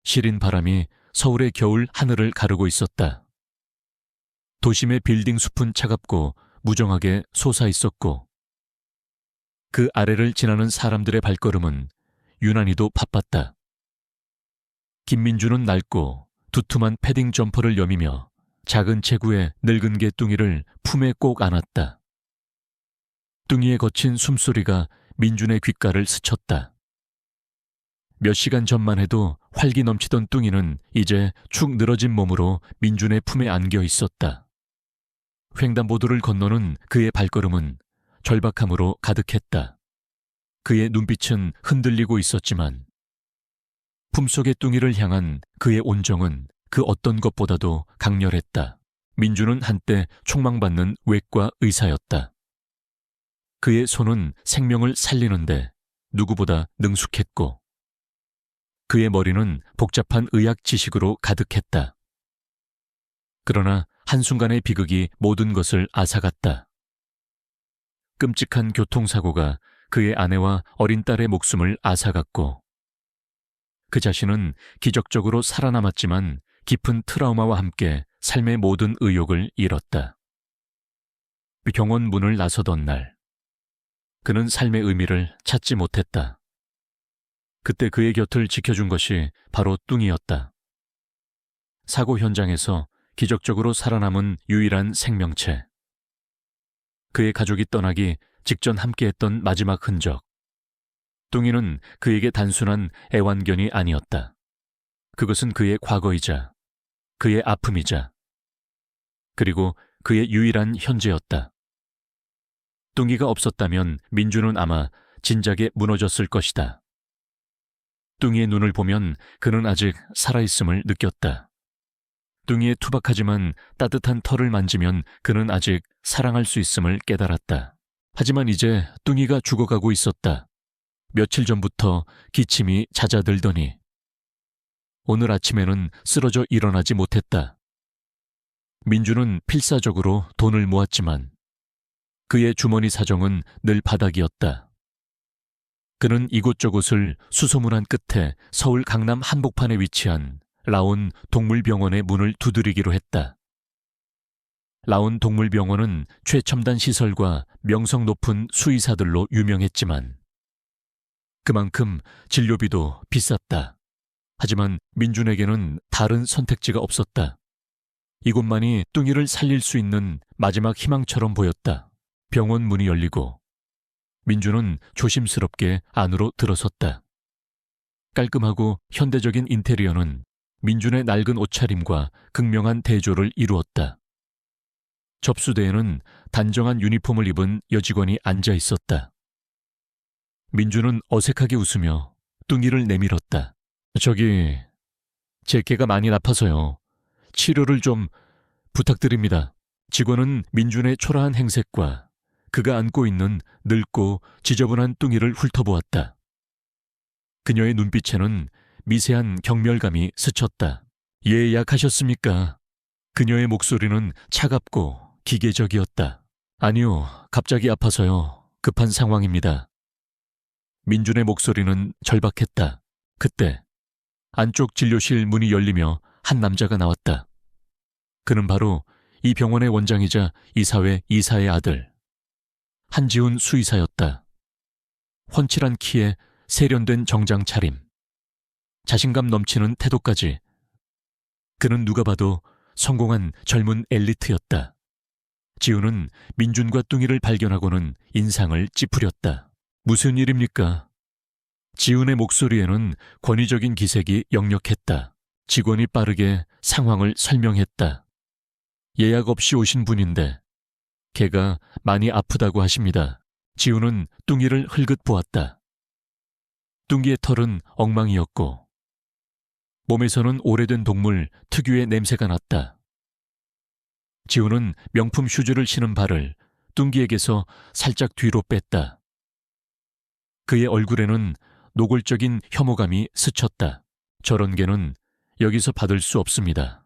시린 바람이 서울의 겨울 하늘을 가르고 있었다. 도심의 빌딩 숲은 차갑고 무정하게 솟아 있었고 그 아래를 지나는 사람들의 발걸음은 유난히도 바빴다. 김민주는 낡고 두툼한 패딩 점퍼를 여미며 작은 체구의 늙은 개뚱이를 품에 꼭 안았다. 뚱이의 거친 숨소리가 민준의 귓가를 스쳤다. 몇 시간 전만 해도 활기 넘치던 뚱이는 이제 축 늘어진 몸으로 민준의 품에 안겨 있었다. 횡단보도를 건너는 그의 발걸음은 절박함으로 가득했다. 그의 눈빛은 흔들리고 있었지만 품속의 뚱이를 향한 그의 온정은 그 어떤 것보다도 강렬했다. 민준은 한때 촉망받는 외과 의사였다. 그의 손은 생명을 살리는데 누구보다 능숙했고 그의 머리는 복잡한 의학 지식으로 가득했다. 그러나 한순간의 비극이 모든 것을 앗아갔다. 끔찍한 교통사고가 그의 아내와 어린 딸의 목숨을 앗아갔고 그 자신은 기적적으로 살아남았지만 깊은 트라우마와 함께 삶의 모든 의욕을 잃었다. 병원 문을 나서던 날, 그는 삶의 의미를 찾지 못했다. 그때 그의 곁을 지켜준 것이 바로 뚱이었다. 사고 현장에서 기적적으로 살아남은 유일한 생명체. 그의 가족이 떠나기 직전 함께했던 마지막 흔적. 뚱이는 그에게 단순한 애완견이 아니었다. 그것은 그의 과거이자 그의 아픔이자 그리고 그의 유일한 현재였다. 뚱이가 없었다면 민주는 아마 진작에 무너졌을 것이다. 뚱이의 눈을 보면 그는 아직 살아있음을 느꼈다. 뚱이의 투박하지만 따뜻한 털을 만지면 그는 아직 사랑할 수 있음을 깨달았다. 하지만 이제 뚱이가 죽어가고 있었다. 며칠 전부터 기침이 잦아들더니 오늘 아침에는 쓰러져 일어나지 못했다. 민주는 필사적으로 돈을 모았지만 그의 주머니 사정은 늘 바닥이었다. 그는 이곳저곳을 수소문한 끝에 서울 강남 한복판에 위치한 라온 동물병원의 문을 두드리기로 했다. 라온 동물병원은 최첨단 시설과 명성 높은 수의사들로 유명했지만 그만큼 진료비도 비쌌다. 하지만 민준에게는 다른 선택지가 없었다. 이곳만이 뚱이를 살릴 수 있는 마지막 희망처럼 보였다. 병원 문이 열리고 민준은 조심스럽게 안으로 들어섰다. 깔끔하고 현대적인 인테리어는 민준의 낡은 옷차림과 극명한 대조를 이루었다. 접수대에는 단정한 유니폼을 입은 여직원이 앉아 있었다. 민준은 어색하게 웃으며 뚱이를 내밀었다. 제 개가 많이 나빠서요. 치료를 좀 부탁드립니다. 직원은 민준의 초라한 행색과 그가 안고 있는 늙고 지저분한 뚱이를 훑어보았다. 그녀의 눈빛에는 미세한 경멸감이 스쳤다. 예약하셨습니까? 그녀의 목소리는 차갑고 기계적이었다. 아니요, 갑자기 아파서요. 급한 상황입니다. 민준의 목소리는 절박했다. 그때 안쪽 진료실 문이 열리며 한 남자가 나왔다. 그는 바로 이 병원의 원장이자 이사회 이사의 아들 한지훈 수의사였다. 훤칠한 키에 세련된 정장 차림, 자신감 넘치는 태도까지. 그는 누가 봐도 성공한 젊은 엘리트였다. 지훈은 민준과 뚱이를 발견하고는 인상을 찌푸렸다. 무슨 일입니까? 지훈의 목소리에는 권위적인 기색이 역력했다. 직원이 빠르게 상황을 설명했다. 예약 없이 오신 분인데 개가 많이 아프다고 하십니다. 지훈은 뚱이를 흘긋 보았다. 뚱이의 털은 엉망이었고 몸에서는 오래된 동물 특유의 냄새가 났다. 지훈은 명품 슈즈를 신은 발을 뚱기에게서 살짝 뒤로 뺐다. 그의 얼굴에는 노골적인 혐오감이 스쳤다. 저런 개는 여기서 받을 수 없습니다.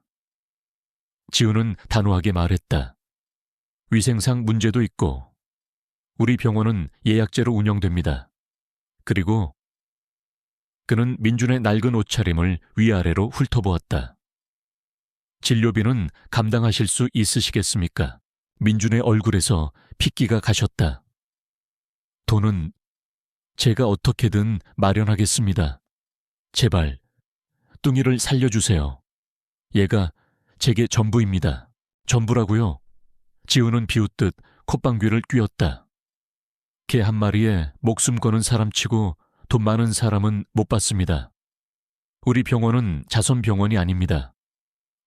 지훈은 단호하게 말했다. 위생상 문제도 있고 우리 병원은 예약제로 운영됩니다. 그리고 그는 민준의 낡은 옷차림을 위아래로 훑어보았다. 진료비는 감당하실 수 있으시겠습니까? 민준의 얼굴에서 핏기가 가셨다. 돈은 제가 어떻게든 마련하겠습니다. 제발 뚱이를 살려주세요. 얘가 제게 전부입니다. 전부라고요? 지우는 비웃듯 콧방귀를 뀌었다. 개 한 마리에 목숨 거는 사람치고 돈 많은 사람은 못 봤습니다. 우리 병원은 자선병원이 아닙니다.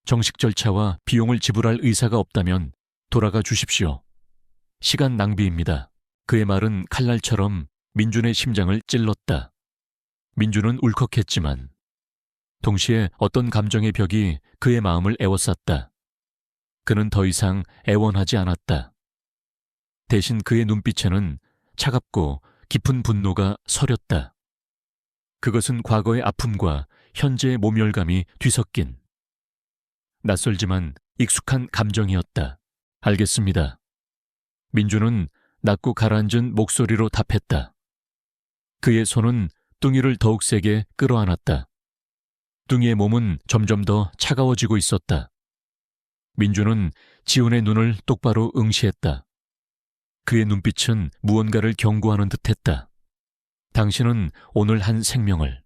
정식 절차와 비용을 지불할 의사가 없다면 돌아가 주십시오. 시간 낭비입니다. 그의 말은 칼날처럼 민준의 심장을 찔렀다. 민준은 울컥했지만 동시에 어떤 감정의 벽이 그의 마음을 에워쌌다. 그는 더 이상 애원하지 않았다. 대신 그의 눈빛에는 차갑고 깊은 분노가 서렸다. 그것은 과거의 아픔과 현재의 모멸감이 뒤섞인 낯설지만 익숙한 감정이었다. 알겠습니다. 민준은 낮고 가라앉은 목소리로 답했다. 그의 손은 뚱이를 더욱 세게 끌어안았다. 뚱이의 몸은 점점 더 차가워지고 있었다. 민준은 지훈의 눈을 똑바로 응시했다. 그의 눈빛은 무언가를 경고하는 듯했다. 당신은 오늘 한 생명을,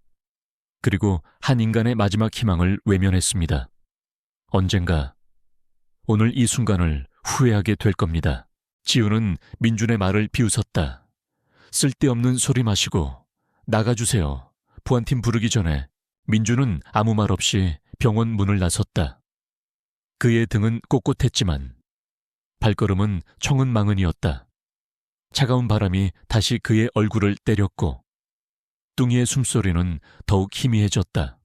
그리고 한 인간의 마지막 희망을 외면했습니다. 언젠가 오늘 이 순간을 후회하게 될 겁니다. 지훈은 민준의 말을 비웃었다. 쓸데없는 소리 마시고 나가주세요. 보안팀 부르기 전에. 민준은 아무 말 없이 병원 문을 나섰다. 그의 등은 꼿꼿했지만 발걸음은 청은망은이었다. 차가운 바람이 다시 그의 얼굴을 때렸고 뚱이의 숨소리는 더욱 희미해졌다.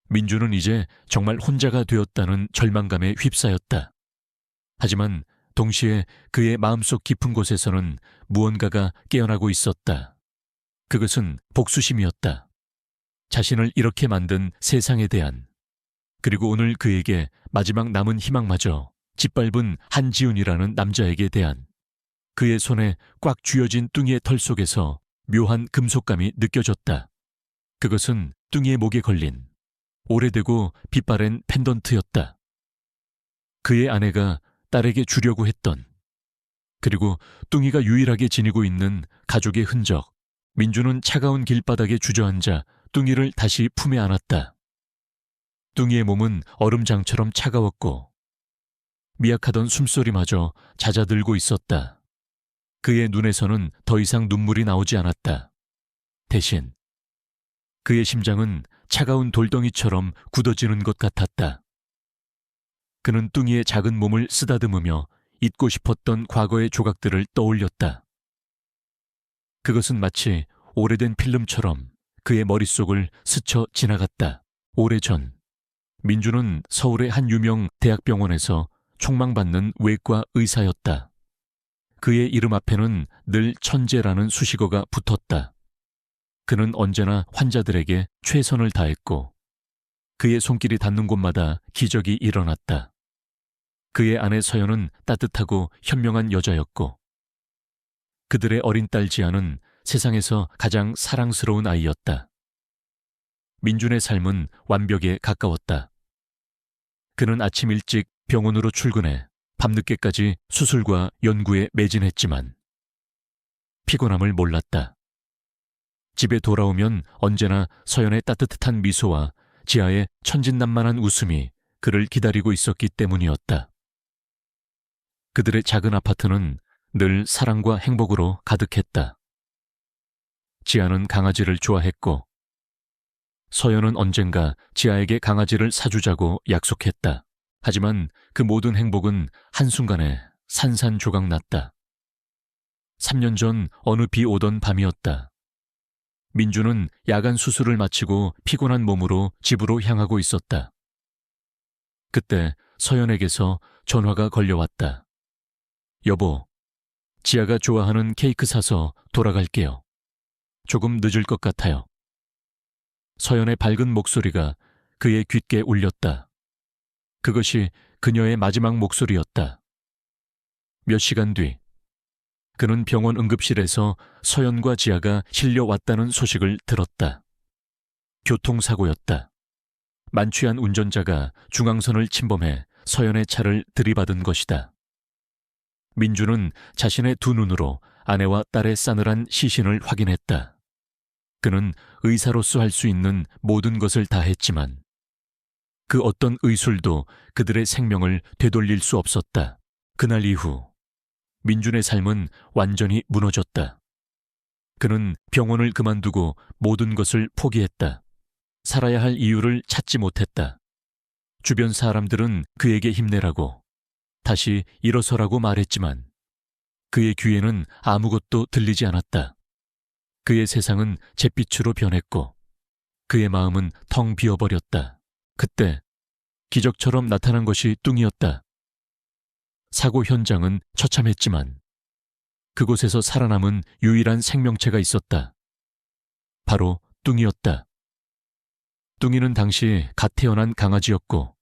민준은 이제 정말 혼자가 되었다는 절망감에 휩싸였다. 하지만 동시에 그의 마음속 깊은 곳에서는 무언가가 깨어나고 있었다. 그것은 복수심이었다. 자신을 이렇게 만든 세상에 대한, 그리고 오늘 그에게 마지막 남은 희망마저 짓밟은 한지훈이라는 남자에게 대한. 그의 손에 꽉 쥐어진 뚱이의 털 속에서 묘한 금속감이 느껴졌다. 그것은 뚱이의 목에 걸린 오래되고 빛바랜 펜던트였다. 그의 아내가 딸에게 주려고 했던, 그리고 뚱이가 유일하게 지니고 있는 가족의 흔적. 민준은 차가운 길바닥에 주저앉아 뚱이를 다시 품에 안았다. 뚱이의 몸은 얼음장처럼 차가웠고 미약하던 숨소리마저 잦아들고 있었다. 그의 눈에서는 더 이상 눈물이 나오지 않았다. 대신 그의 심장은 차가운 돌덩이처럼 굳어지는 것 같았다. 그는 뚱이의 작은 몸을 쓰다듬으며 잊고 싶었던 과거의 조각들을 떠올렸다. 그것은 마치 오래된 필름처럼 그의 머릿속을 스쳐 지나갔다. 오래전 민준은 서울의 한 유명 대학병원에서 촉망받는 외과 의사였다. 그의 이름 앞에는 늘 천재라는 수식어가 붙었다. 그는 언제나 환자들에게 최선을 다했고 그의 손길이 닿는 곳마다 기적이 일어났다. 그의 아내 서연은 따뜻하고 현명한 여자였고 그들의 어린 딸 지아는 세상에서 가장 사랑스러운 아이였다. 민준의 삶은 완벽에 가까웠다. 그는 아침 일찍 병원으로 출근해 밤늦게까지 수술과 연구에 매진했지만 피곤함을 몰랐다. 집에 돌아오면 언제나 서연의 따뜻한 미소와 지아의 천진난만한 웃음이 그를 기다리고 있었기 때문이었다. 그들의 작은 아파트는 늘 사랑과 행복으로 가득했다. 지아는 강아지를 좋아했고 서연은 언젠가 지아에게 강아지를 사주자고 약속했다. 하지만 그 모든 행복은 한순간에 산산조각 났다. 3년 전 어느 비 오던 밤이었다. 민주는 야간 수술을 마치고 피곤한 몸으로 집으로 향하고 있었다. 그때 서연에게서 전화가 걸려왔다. 여보, 지아가 좋아하는 케이크 사서 돌아갈게요. 조금 늦을 것 같아요. 서연의 밝은 목소리가 그의 귓게 울렸다. 그것이 그녀의 마지막 목소리였다. 몇 시간 뒤, 그는 병원 응급실에서 서연과 지아가 실려왔다는 소식을 들었다. 교통사고였다. 만취한 운전자가 중앙선을 침범해 서연의 차를 들이받은 것이다. 민주는 자신의 두 눈으로 아내와 딸의 싸늘한 시신을 확인했다. 그는 의사로서 할 수 있는 모든 것을 다 했지만 그 어떤 의술도 그들의 생명을 되돌릴 수 없었다. 그날 이후 민준의 삶은 완전히 무너졌다. 그는 병원을 그만두고 모든 것을 포기했다. 살아야 할 이유를 찾지 못했다. 주변 사람들은 그에게 힘내라고, 다시 일어서라고 말했지만 그의 귀에는 아무것도 들리지 않았다. 그의 세상은 잿빛으로 변했고 그의 마음은 텅 비어버렸다. 그때 기적처럼 나타난 것이 뚱이었다. 사고 현장은 처참했지만 그곳에서 살아남은 유일한 생명체가 있었다. 바로 뚱이었다. 뚱이는 당시 갓 태어난 강아지였고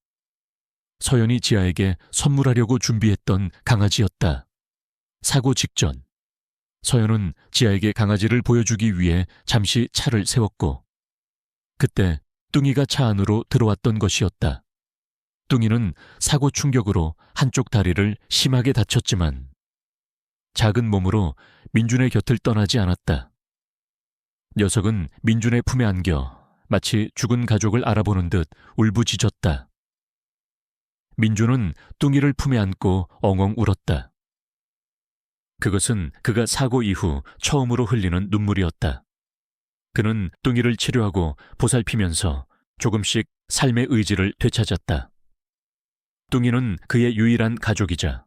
서연이 지아에게 선물하려고 준비했던 강아지였다. 사고 직전 서연은 지아에게 강아지를 보여주기 위해 잠시 차를 세웠고 그때 뚱이가 차 안으로 들어왔던 것이었다. 뚱이는 사고 충격으로 한쪽 다리를 심하게 다쳤지만 작은 몸으로 민준의 곁을 떠나지 않았다. 녀석은 민준의 품에 안겨 마치 죽은 가족을 알아보는 듯 울부짖었다. 민준은 뚱이를 품에 안고 엉엉 울었다. 그것은 그가 사고 이후 처음으로 흘리는 눈물이었다. 그는 뚱이를 치료하고 보살피면서 조금씩 삶의 의지를 되찾았다. 뚱이는 그의 유일한 가족이자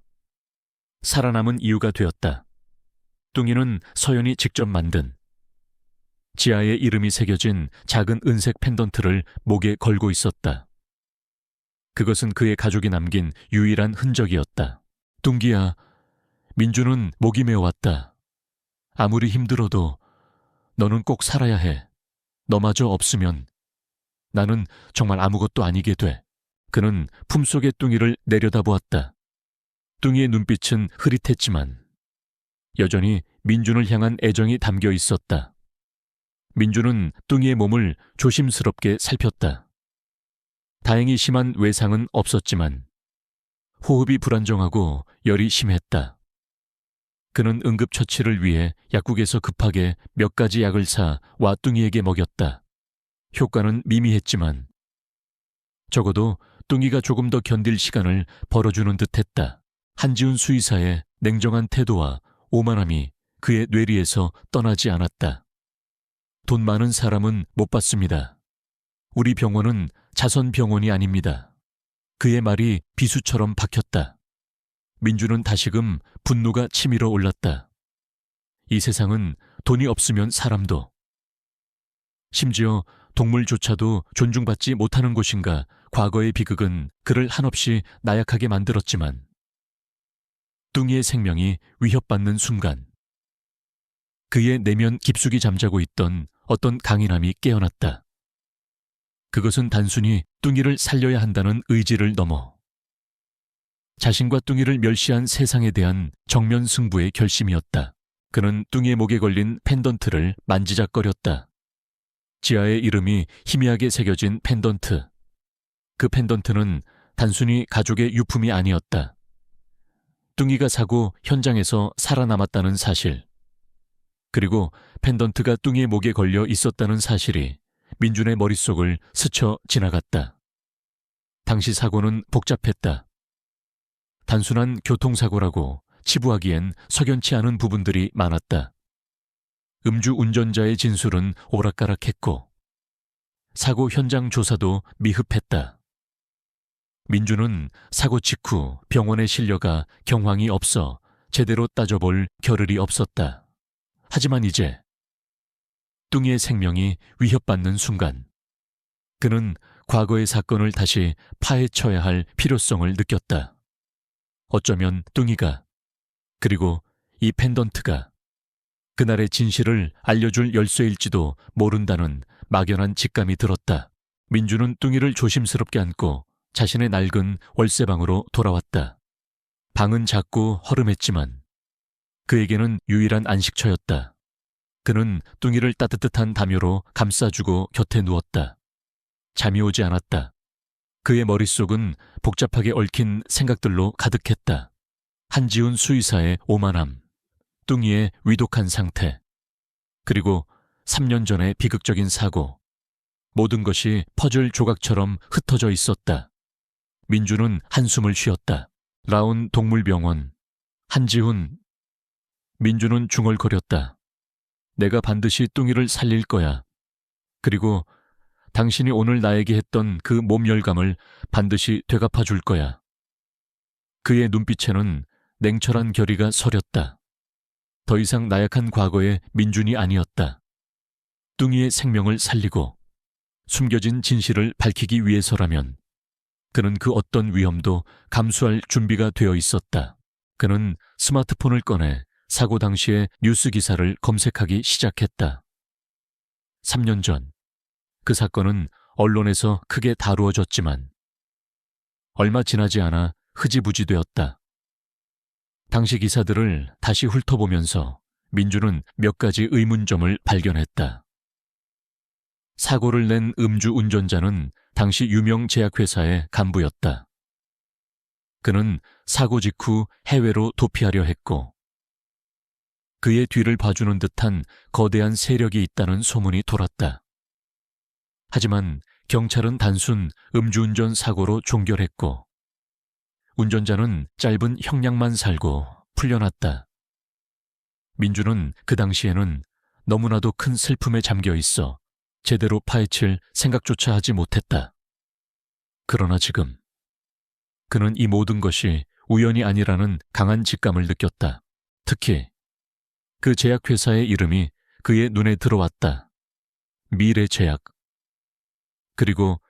살아남은 이유가 되었다. 뚱이는 서연이 직접 만든 지아의 이름이 새겨진 작은 은색 펜던트를 목에 걸고 있었다. 그것은 그의 가족이 남긴 유일한 흔적이었다. 뚱기야, 민주는 목이 메어왔다. 아무리 힘들어도 너는 꼭 살아야 해. 너마저 없으면 나는 정말 아무것도 아니게 돼. 그는 품속의 뚱이를 내려다보았다. 뚱이의 눈빛은 흐릿했지만 여전히 민준을 향한 애정이 담겨 있었다. 민준은 뚱이의 몸을 조심스럽게 살폈다. 다행히 심한 외상은 없었지만 호흡이 불안정하고 열이 심했다. 그는 응급처치를 위해 약국에서 급하게 몇 가지 약을 사 와뚱이에게 먹였다. 효과는 미미했지만 적어도 뚱이가 조금 더 견딜 시간을 벌어주는 듯했다. 한지훈 수의사의 냉정한 태도와 오만함이 그의 뇌리에서 떠나지 않았다. 돈 많은 사람은 못 받습니다. 우리 병원은 자선병원이 아닙니다. 그의 말이 비수처럼 박혔다. 민주는 다시금 분노가 치밀어 올랐다. 이 세상은 돈이 없으면 사람도, 심지어 동물조차도 존중받지 못하는 곳인가. 과거의 비극은 그를 한없이 나약하게 만들었지만 뚱이의 생명이 위협받는 순간 그의 내면 깊숙이 잠자고 있던 어떤 강인함이 깨어났다. 그것은 단순히 뚱이를 살려야 한다는 의지를 넘어 자신과 뚱이를 멸시한 세상에 대한 정면 승부의 결심이었다. 그는 뚱이의 목에 걸린 펜던트를 만지작거렸다. 지아의 이름이 희미하게 새겨진 펜던트. 그 펜던트는 단순히 가족의 유품이 아니었다. 뚱이가 사고 현장에서 살아남았다는 사실, 그리고 펜던트가 뚱이의 목에 걸려 있었다는 사실이 민준의 머릿속을 스쳐 지나갔다. 당시 사고는 복잡했다. 단순한 교통사고라고 치부하기엔 석연치 않은 부분들이 많았다. 음주 운전자의 진술은 오락가락했고 사고 현장 조사도 미흡했다. 민주는 사고 직후 병원에 실려가 경황이 없어 제대로 따져볼 겨를이 없었다. 하지만 이제 뚱이의 생명이 위협받는 순간 그는 과거의 사건을 다시 파헤쳐야 할 필요성을 느꼈다. 어쩌면 뚱이가, 그리고 이 펜던트가 그날의 진실을 알려줄 열쇠일지도 모른다는 막연한 직감이 들었다. 민주는 뚱이를 조심스럽게 안고 자신의 낡은 월세방으로 돌아왔다. 방은 작고 허름했지만 그에게는 유일한 안식처였다. 그는 뚱이를 따뜻한 담요로 감싸주고 곁에 누웠다. 잠이 오지 않았다. 그의 머릿속은 복잡하게 얽힌 생각들로 가득했다. 한지훈 수의사의 오만함, 뚱이의 위독한 상태, 그리고 3년 전의 비극적인 사고. 모든 것이 퍼즐 조각처럼 흩어져 있었다. 민주는 한숨을 쉬었다. 라운 동물병원, 한지훈. 민주는 중얼거렸다. 내가 반드시 뚱이를 살릴 거야. 그리고 당신이 오늘 나에게 했던 그 몸열감을 반드시 되갚아 줄 거야. 그의 눈빛에는 냉철한 결의가 서렸다. 더 이상 나약한 과거의 민준이 아니었다. 뚱이의 생명을 살리고 숨겨진 진실을 밝히기 위해서라면 그는 그 어떤 위험도 감수할 준비가 되어 있었다. 그는 스마트폰을 꺼내 사고 당시의 뉴스 기사를 검색하기 시작했다. 3년 전, 그 사건은 언론에서 크게 다루어졌지만 얼마 지나지 않아 흐지부지 되었다. 당시 기사들을 다시 훑어보면서 민주는 몇 가지 의문점을 발견했다. 사고를 낸 음주 운전자는 당시 유명 제약회사의 간부였다. 그는 사고 직후 해외로 도피하려 했고 그의 뒤를 봐주는 듯한 거대한 세력이 있다는 소문이 돌았다. 하지만 경찰은 단순 음주운전 사고로 종결했고 운전자는 짧은 형량만 살고 풀려났다. 민주는 그 당시에는 너무나도 큰 슬픔에 잠겨 있어 제대로 파헤칠 생각조차 하지 못했다. 그러나 지금 그는 이 모든 것이 우연이 아니라는 강한 직감을 느꼈다. 특히 그 제약회사의 이름이 그의 눈에 들어왔다. 미래제약. 그리고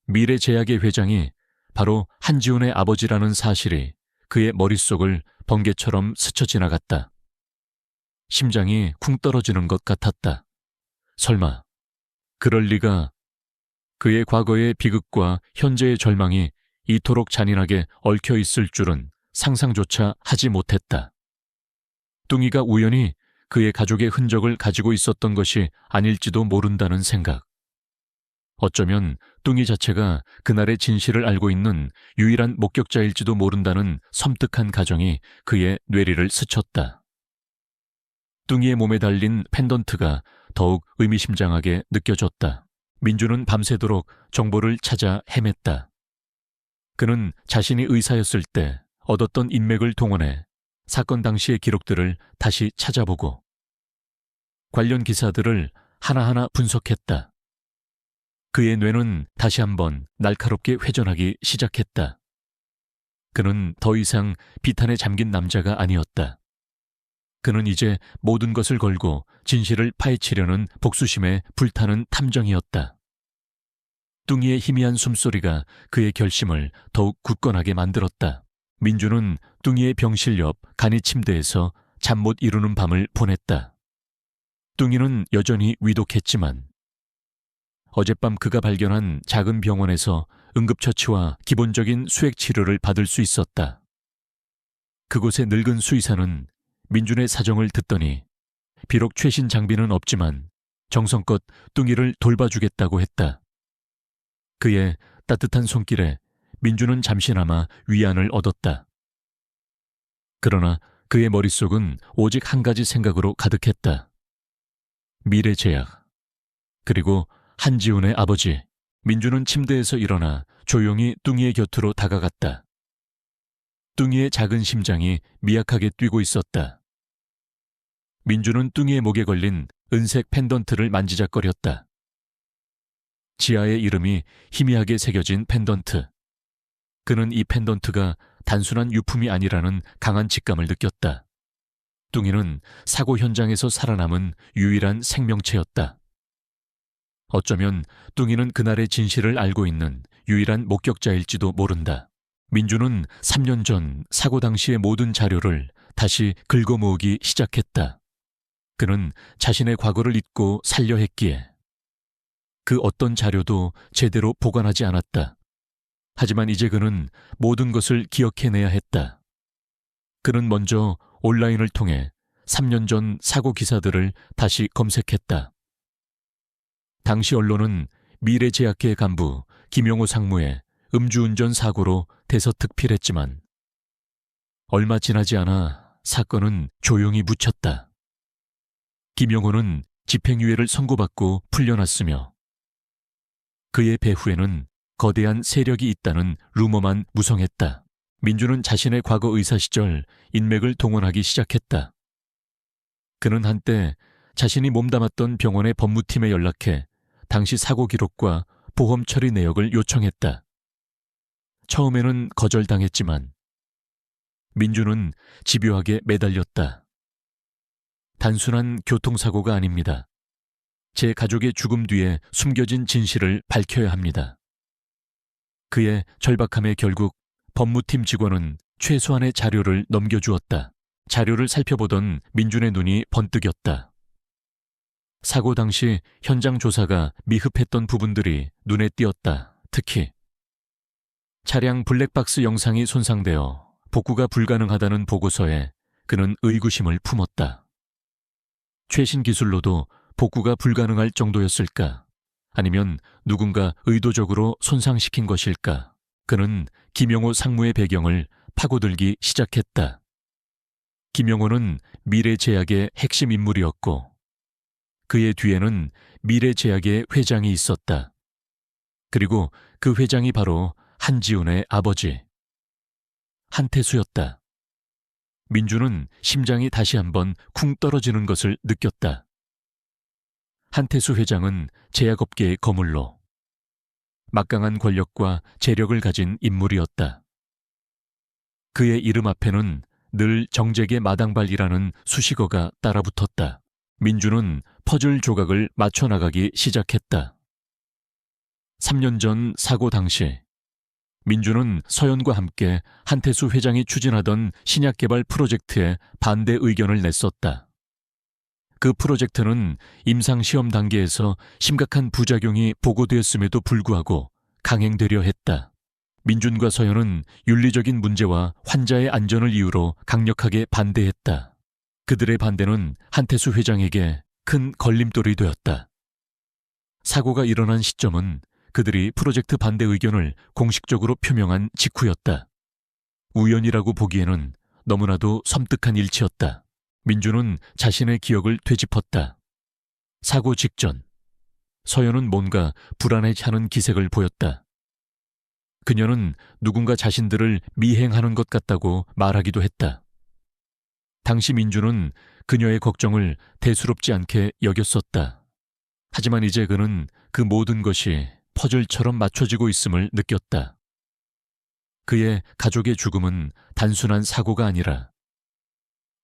미래제약의 회장이 바로 한지훈의 아버지라는 사실이 그의 머릿속을 번개처럼 스쳐 지나갔다. 심장이 쿵 떨어지는 것 같았다. 설마 그럴 리가. 그의 과거의 비극과 현재의 절망이 이토록 잔인하게 얽혀 있을 줄은 상상조차 하지 못했다. 뚱이가 우연히 그의 가족의 흔적을 가지고 있었던 것이 아닐지도 모른다는 생각. 어쩌면 뚱이 자체가 그날의 진실을 알고 있는 유일한 목격자일지도 모른다는 섬뜩한 가정이 그의 뇌리를 스쳤다. 뚱이의 몸에 달린 펜던트가 더욱 의미심장하게 느껴졌다. 민주는 밤새도록 정보를 찾아 헤맸다. 그는 자신이 의사였을 때 얻었던 인맥을 동원해 사건 당시의 기록들을 다시 찾아보고 관련 기사들을 하나하나 분석했다. 그의 뇌는 다시 한번 날카롭게 회전하기 시작했다. 그는 더 이상 비탄에 잠긴 남자가 아니었다. 그는 이제 모든 것을 걸고 진실을 파헤치려는 복수심에 불타는 탐정이었다. 뚱이의 희미한 숨소리가 그의 결심을 더욱 굳건하게 만들었다. 민주는 뚱이의 병실 옆 간이 침대에서 잠 못 이루는 밤을 보냈다. 뚱이는 여전히 위독했지만 어젯밤 그가 발견한 작은 병원에서 응급처치와 기본적인 수액 치료를 받을 수 있었다. 그곳의 늙은 수의사는 민준의 사정을 듣더니 비록 최신 장비는 없지만 정성껏 뚱이를 돌봐주겠다고 했다. 그의 따뜻한 손길에 민준은 잠시나마 위안을 얻었다. 그러나 그의 머릿속은 오직 한 가지 생각으로 가득했다. 미래제약, 그리고 한지훈의 아버지. 민준은 침대에서 일어나 조용히 뚱이의 곁으로 다가갔다. 뚱이의 작은 심장이 미약하게 뛰고 있었다. 민준은 뚱이의 목에 걸린 은색 펜던트를 만지작거렸다. 지아의 이름이 희미하게 새겨진 펜던트. 그는 이 펜던트가 단순한 유품이 아니라는 강한 직감을 느꼈다. 뚱이는 사고 현장에서 살아남은 유일한 생명체였다. 어쩌면 뚱이는 그날의 진실을 알고 있는 유일한 목격자일지도 모른다. 민주는 3년 전 사고 당시의 모든 자료를 다시 긁어 모으기 시작했다. 그는 자신의 과거를 잊고 살려 했기에 그 어떤 자료도 제대로 보관하지 않았다. 하지만 이제 그는 모든 것을 기억해내야 했다. 그는 먼저 온라인을 통해 3년 전 사고 기사들을 다시 검색했다. 당시 언론은 미래제약회 간부 김용호 상무의 음주운전 사고로 대서특필했지만 얼마 지나지 않아 사건은 조용히 묻혔다. 김용호는 집행유예를 선고받고 풀려났으며 그의 배후에는 거대한 세력이 있다는 루머만 무성했다. 민주는 자신의 과거 의사 시절 인맥을 동원하기 시작했다. 그는 한때 자신이 몸담았던 병원의 법무팀에 연락해 당시 사고 기록과 보험 처리 내역을 요청했다. 처음에는 거절당했지만 민주는 집요하게 매달렸다. 단순한 교통사고가 아닙니다. 제 가족의 죽음 뒤에 숨겨진 진실을 밝혀야 합니다. 그의 절박함에 결국 법무팀 직원은 최소한의 자료를 넘겨주었다. 자료를 살펴보던 민준의 눈이 번뜩였다. 사고 당시 현장 조사가 미흡했던 부분들이 눈에 띄었다. 특히 차량 블랙박스 영상이 손상되어 복구가 불가능하다는 보고서에 그는 의구심을 품었다. 최신 기술로도 복구가 불가능할 정도였을까? 아니면 누군가 의도적으로 손상시킨 것일까? 그는 김용호 상무의 배경을 파고들기 시작했다. 김용호는 미래제약의 핵심 인물이었고 그의 뒤에는 미래제약의 회장이 있었다. 그리고 그 회장이 바로 한지훈의 아버지 한태수였다. 민주는 심장이 다시 한번 쿵 떨어지는 것을 느꼈다. 한태수 회장은 제약업계의 거물로 막강한 권력과 재력을 가진 인물이었다. 그의 이름 앞에는 늘 정재계 마당발이라는 수식어가 따라붙었다. 민주는 퍼즐 조각을 맞춰나가기 시작했다. 3년 전 사고 당시 민주는 서연과 함께 한태수 회장이 추진하던 신약 개발 프로젝트에 반대 의견을 냈었다. 그 프로젝트는 임상시험 단계에서 심각한 부작용이 보고되었음에도 불구하고 강행되려 했다. 민준과 서연은 윤리적인 문제와 환자의 안전을 이유로 강력하게 반대했다. 그들의 반대는 한태수 회장에게 큰 걸림돌이 되었다. 사고가 일어난 시점은 그들이 프로젝트 반대 의견을 공식적으로 표명한 직후였다. 우연이라고 보기에는 너무나도 섬뜩한 일치였다. 민주는 자신의 기억을 되짚었다. 사고 직전, 서연은 뭔가 불안해하는 기색을 보였다. 그녀는 누군가 자신들을 미행하는 것 같다고 말하기도 했다. 당시 민주는 그녀의 걱정을 대수롭지 않게 여겼었다. 하지만 이제 그는 그 모든 것이 퍼즐처럼 맞춰지고 있음을 느꼈다. 그의 가족의 죽음은 단순한 사고가 아니라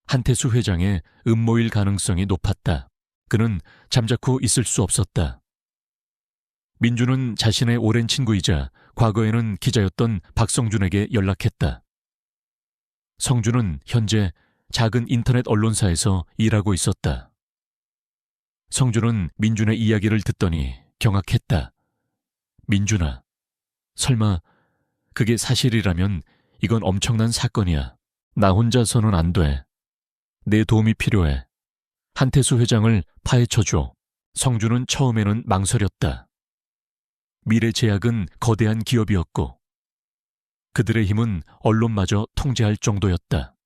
한태수 회장의 음모일 가능성이 높았다. 그는 잠자코 있을 수 없었다. 민주는 자신의 오랜 친구이자 과거에는 기자였던 박성준에게 연락했다. 성준은 현재 작은 인터넷 언론사에서 일하고 있었다. 성준은 민준의 이야기를 듣더니 경악했다. 민준아, 설마 그게 사실이라면 이건 엄청난 사건이야. 나 혼자서는 안 돼. 내 도움이 필요해. 한태수 회장을 파헤쳐줘. 성준은 처음에는 망설였다. 미래제약은 거대한 기업이었고 그들의 힘은 언론마저 통제할 정도였다.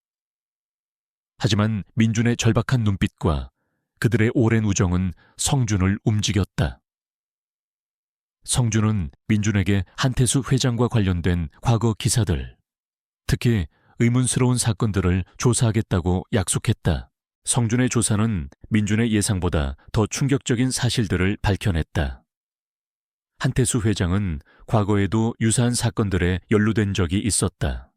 하지만 민준의 절박한 눈빛과 그들의 오랜 우정은 성준을 움직였다. 성준은 민준에게 한태수 회장과 관련된 과거 기사들, 특히 의문스러운 사건들을 조사하겠다고 약속했다. 성준의 조사는 민준의 예상보다 더 충격적인 사실들을 밝혀냈다. 한태수 회장은 과거에도 유사한 사건들에 연루된 적이 있었다.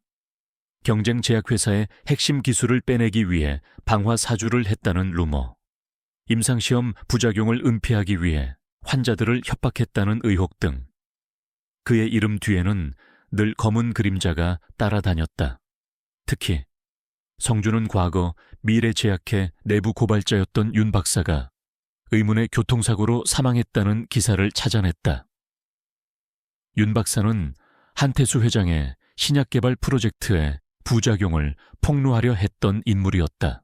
경쟁 제약회사의 핵심 기술을 빼내기 위해 방화 사주를 했다는 루머, 임상시험 부작용을 은폐하기 위해 환자들을 협박했다는 의혹 등 그의 이름 뒤에는 늘 검은 그림자가 따라다녔다. 특히 성준은 과거 미래제약회 내부 고발자였던 윤 박사가 의문의 교통사고로 사망했다는 기사를 찾아냈다. 윤 박사는 한태수 회장의 신약 개발 프로젝트에 부작용을 폭로하려 했던 인물이었다.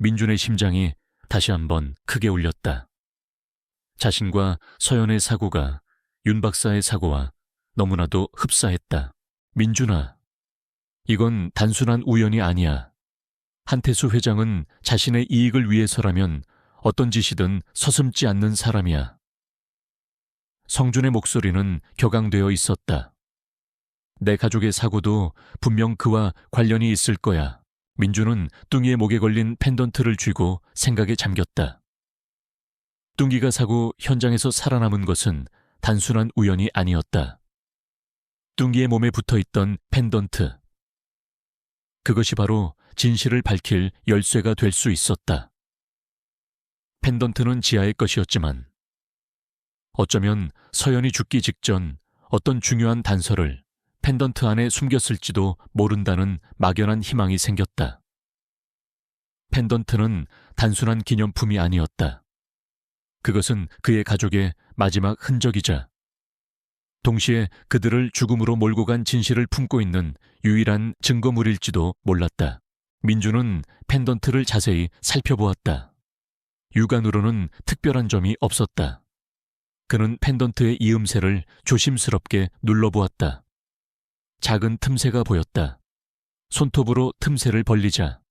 민준의 심장이 다시 한번 크게 울렸다. 자신과 서연의 사고가 윤 박사의 사고와 너무나도 흡사했다. 민준아, 이건 단순한 우연이 아니야. 한태수 회장은 자신의 이익을 위해서라면 어떤 짓이든 서슴지 않는 사람이야. 성준의 목소리는 격앙되어 있었다. 내 가족의 사고도 분명 그와 관련이 있을 거야. 민준은 뚱이의 목에 걸린 펜던트를 쥐고 생각에 잠겼다. 뚱이가 사고 현장에서 살아남은 것은 단순한 우연이 아니었다. 뚱이의 몸에 붙어있던 펜던트. 그것이 바로 진실을 밝힐 열쇠가 될 수 있었다. 펜던트는 지아의 것이었지만 어쩌면 서연이 죽기 직전 어떤 중요한 단서를 펜던트 안에 숨겼을지도 모른다는 막연한 희망이 생겼다. 펜던트는 단순한 기념품이 아니었다. 그것은 그의 가족의 마지막 흔적이자 동시에 그들을 죽음으로 몰고 간 진실을 품고 있는 유일한 증거물일지도 몰랐다. 민주는 펜던트를 자세히 살펴보았다. 육안으로는 특별한 점이 없었다. 그는 펜던트의 이음새를 조심스럽게 눌러보았다. 작은 틈새가 보였다. 손톱으로 틈새를 벌리자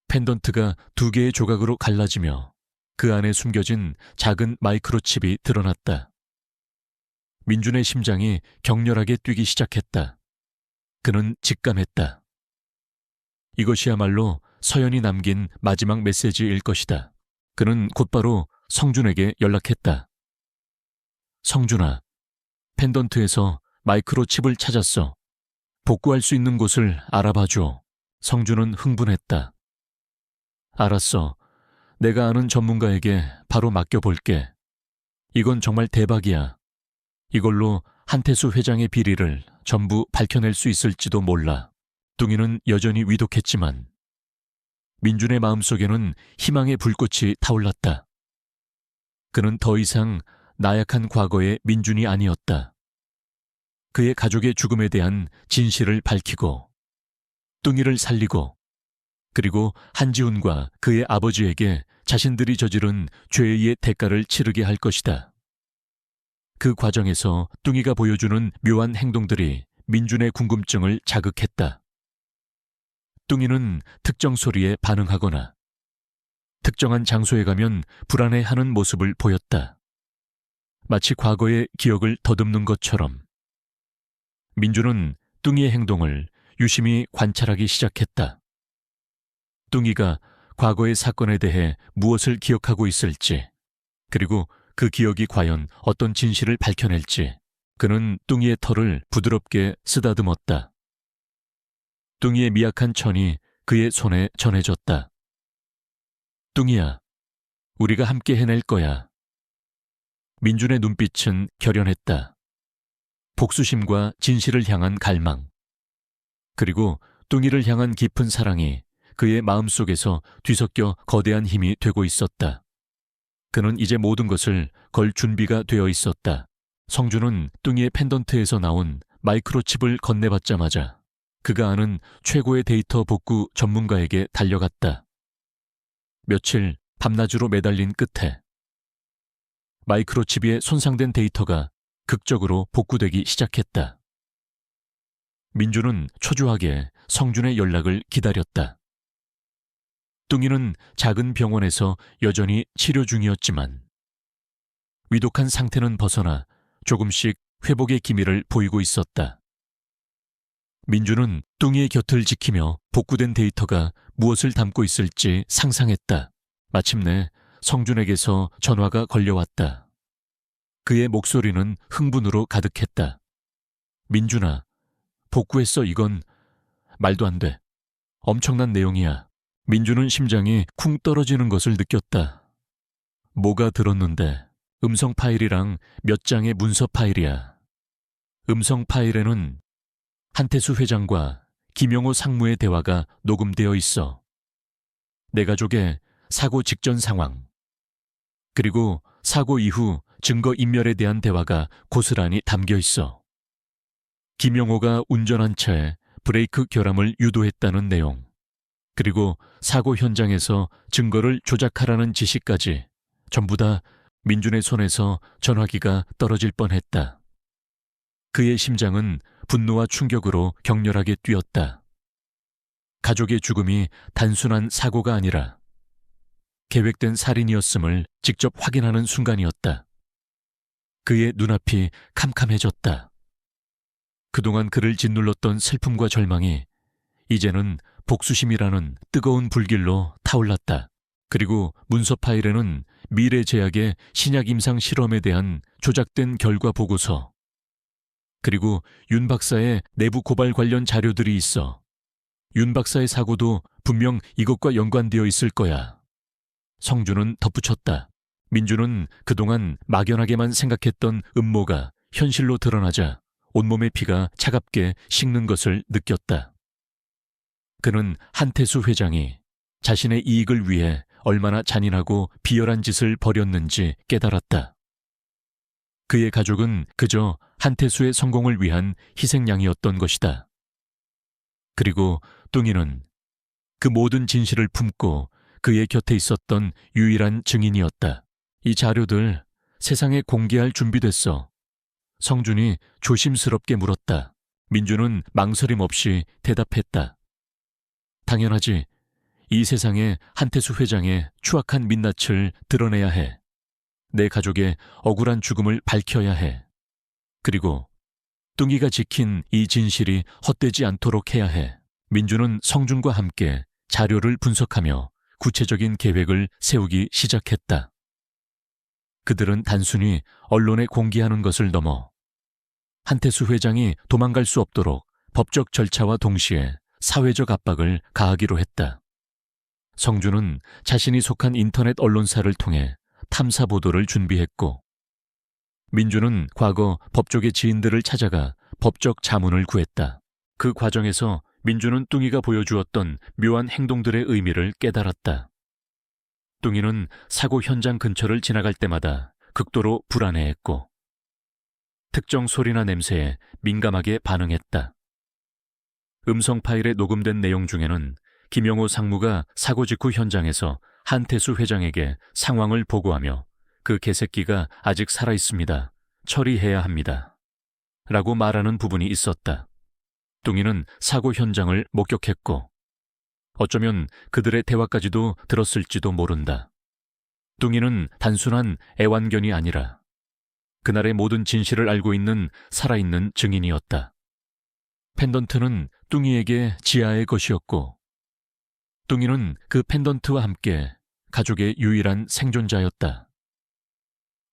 펜던트가 2개의 조각으로 갈라지며 그 안에 숨겨진 작은 마이크로칩이 드러났다. 민준의 심장이 격렬하게 뛰기 시작했다. 그는 직감했다. 이것이야말로 서연이 남긴 마지막 메시지일 것이다. 그는 곧바로 성준에게 연락했다. 성준아, 펜던트에서 마이크로칩을 찾았어. 복구할 수 있는 곳을 알아봐줘. 성준은 흥분했다. 알았어. 내가 아는 전문가에게 바로 맡겨볼게. 이건 정말 대박이야. 이걸로 한태수 회장의 비리를 전부 밝혀낼 수 있을지도 몰라. 뚱이는 여전히 위독했지만 민준의 마음속에는 희망의 불꽃이 타올랐다. 그는 더 이상 나약한 과거의 민준이 아니었다. 그의 가족의 죽음에 대한 진실을 밝히고 뚱이를 살리고 그리고 한지훈과 그의 아버지에게 자신들이 저지른 죄의 대가를 치르게 할 것이다. 그 과정에서 뚱이가 보여주는 묘한 행동들이 민준의 궁금증을 자극했다. 뚱이는 특정 소리에 반응하거나 특정한 장소에 가면 불안해하는 모습을 보였다. 마치 과거의 기억을 더듬는 것처럼. 민준은 뚱이의 행동을 유심히 관찰하기 시작했다. 뚱이가 과거의 사건에 대해 무엇을 기억하고 있을지, 그리고 그 기억이 과연 어떤 진실을 밝혀낼지, 그는 뚱이의 털을 부드럽게 쓰다듬었다. 뚱이의 미약한 천이 그의 손에 전해졌다. 뚱이야, 우리가 함께 해낼 거야. 민준의 눈빛은 결연했다. 복수심과 진실을 향한 갈망, 그리고 뚱이를 향한 깊은 사랑이 그의 마음속에서 뒤섞여 거대한 힘이 되고 있었다. 그는 이제 모든 것을 걸 준비가 되어 있었다. 성준은 뚱이의 펜던트에서 나온 마이크로칩을 건네받자마자 그가 아는 최고의 데이터 복구 전문가에게 달려갔다. 며칠 밤낮으로 매달린 끝에 마이크로칩의 손상된 데이터가 극적으로 복구되기 시작했다. 민준은 초조하게 성준의 연락을 기다렸다. 뚱이는 작은 병원에서 여전히 치료 중이었지만 위독한 상태는 벗어나 조금씩 회복의 기미를 보이고 있었다. 민준은 뚱이의 곁을 지키며 복구된 데이터가 무엇을 담고 있을지 상상했다. 마침내 성준에게서 전화가 걸려왔다. 그의 목소리는 흥분으로 가득했다. 민준아, 복구했어. 이건 말도 안 돼. 엄청난 내용이야. 민준은 심장이 쿵 떨어지는 것을 느꼈다. 뭐가 들었는데? 음성 파일이랑 몇 장의 문서 파일이야. 음성 파일에는 한태수 회장과 김영호 상무의 대화가 녹음되어 있어. 내 가족의 사고 직전 상황, 그리고 사고 이후 증거 인멸에 대한 대화가 고스란히 담겨 있어. 김영호가 운전한 차에 브레이크 결함을 유도했다는 내용, 그리고 사고 현장에서 증거를 조작하라는 지시까지 전부 다 민준의 손에서 전화기가 떨어질 뻔했다. 그의 심장은 분노와 충격으로 격렬하게 뛰었다. 가족의 죽음이 단순한 사고가 아니라 계획된 살인이었음을 직접 확인하는 순간이었다. 그의 눈앞이 캄캄해졌다. 그동안 그를 짓눌렀던 슬픔과 절망이 이제는 복수심이라는 뜨거운 불길로 타올랐다. 그리고 문서 파일에는 미래 제약의 신약 임상 실험에 대한 조작된 결과 보고서, 그리고 윤 박사의 내부 고발 관련 자료들이 있어. 윤 박사의 사고도 분명 이것과 연관되어 있을 거야. 성주는 덧붙였다. 민주는 그동안 막연하게만 생각했던 음모가 현실로 드러나자 온몸의 피가 차갑게 식는 것을 느꼈다. 그는 한태수 회장이 자신의 이익을 위해 얼마나 잔인하고 비열한 짓을 벌였는지 깨달았다. 그의 가족은 그저 한태수의 성공을 위한 희생양이었던 것이다. 그리고 뚱이는 그 모든 진실을 품고 그의 곁에 있었던 유일한 증인이었다. 이 자료들 세상에 공개할 준비됐어. 성준이 조심스럽게 물었다. 민주는 망설임 없이 대답했다. 당연하지. 이 세상에 한태수 회장의 추악한 민낯을 드러내야 해. 내 가족의 억울한 죽음을 밝혀야 해. 그리고 뚱이가 지킨 이 진실이 헛되지 않도록 해야 해. 민주는 성준과 함께 자료를 분석하며 구체적인 계획을 세우기 시작했다. 그들은 단순히 언론에 공개하는 것을 넘어 한태수 회장이 도망갈 수 없도록 법적 절차와 동시에 사회적 압박을 가하기로 했다. 성준은 자신이 속한 인터넷 언론사를 통해 탐사 보도를 준비했고, 민주는 과거 법조계 지인들을 찾아가 법적 자문을 구했다. 그 과정에서 민주는 뚱이가 보여주었던 묘한 행동들의 의미를 깨달았다. 뚱이는 사고 현장 근처를 지나갈 때마다 극도로 불안해했고, 특정 소리나 냄새에 민감하게 반응했다. 음성 파일에 녹음된 내용 중에는 김영호 상무가 사고 직후 현장에서 한태수 회장에게 상황을 보고하며 그 개새끼가 아직 살아있습니다. 처리해야 합니다. 라고 말하는 부분이 있었다. 뚱이는 사고 현장을 목격했고 어쩌면 그들의 대화까지도 들었을지도 모른다. 뚱이는 단순한 애완견이 아니라 그날의 모든 진실을 알고 있는 살아있는 증인이었다. 펜던트는 뚱이에게 지아의 것이었고 뚱이는 그 펜던트와 함께 가족의 유일한 생존자였다.